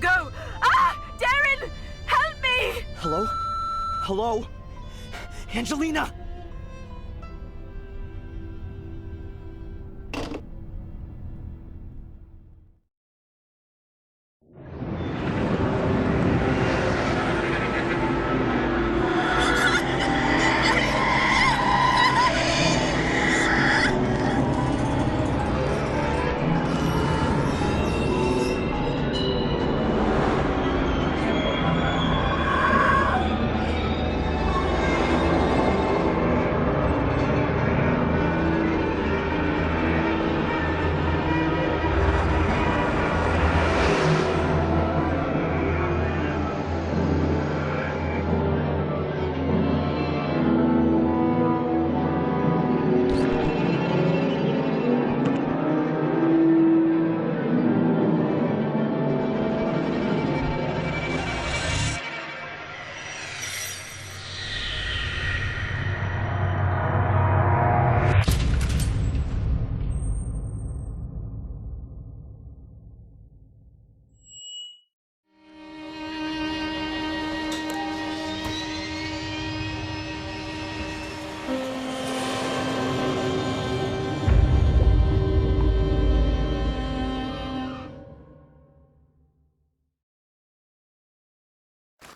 go! Ah! Darren! Help me! Hello? Angelina!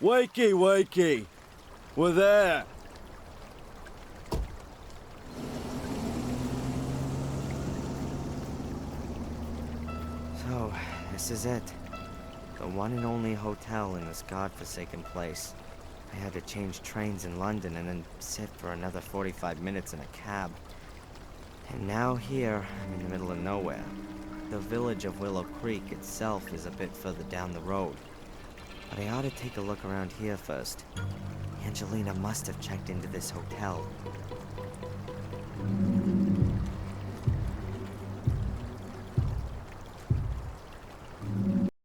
Wakey! We're there! So, this is it. The one and only hotel in this godforsaken place. I had to change trains in London and then sit for another 45 minutes in a cab. And now here, I'm in the middle of nowhere. The village of Willow Creek itself is a bit further down the road. But I ought to take a look around here first. Angelina must have checked into this hotel.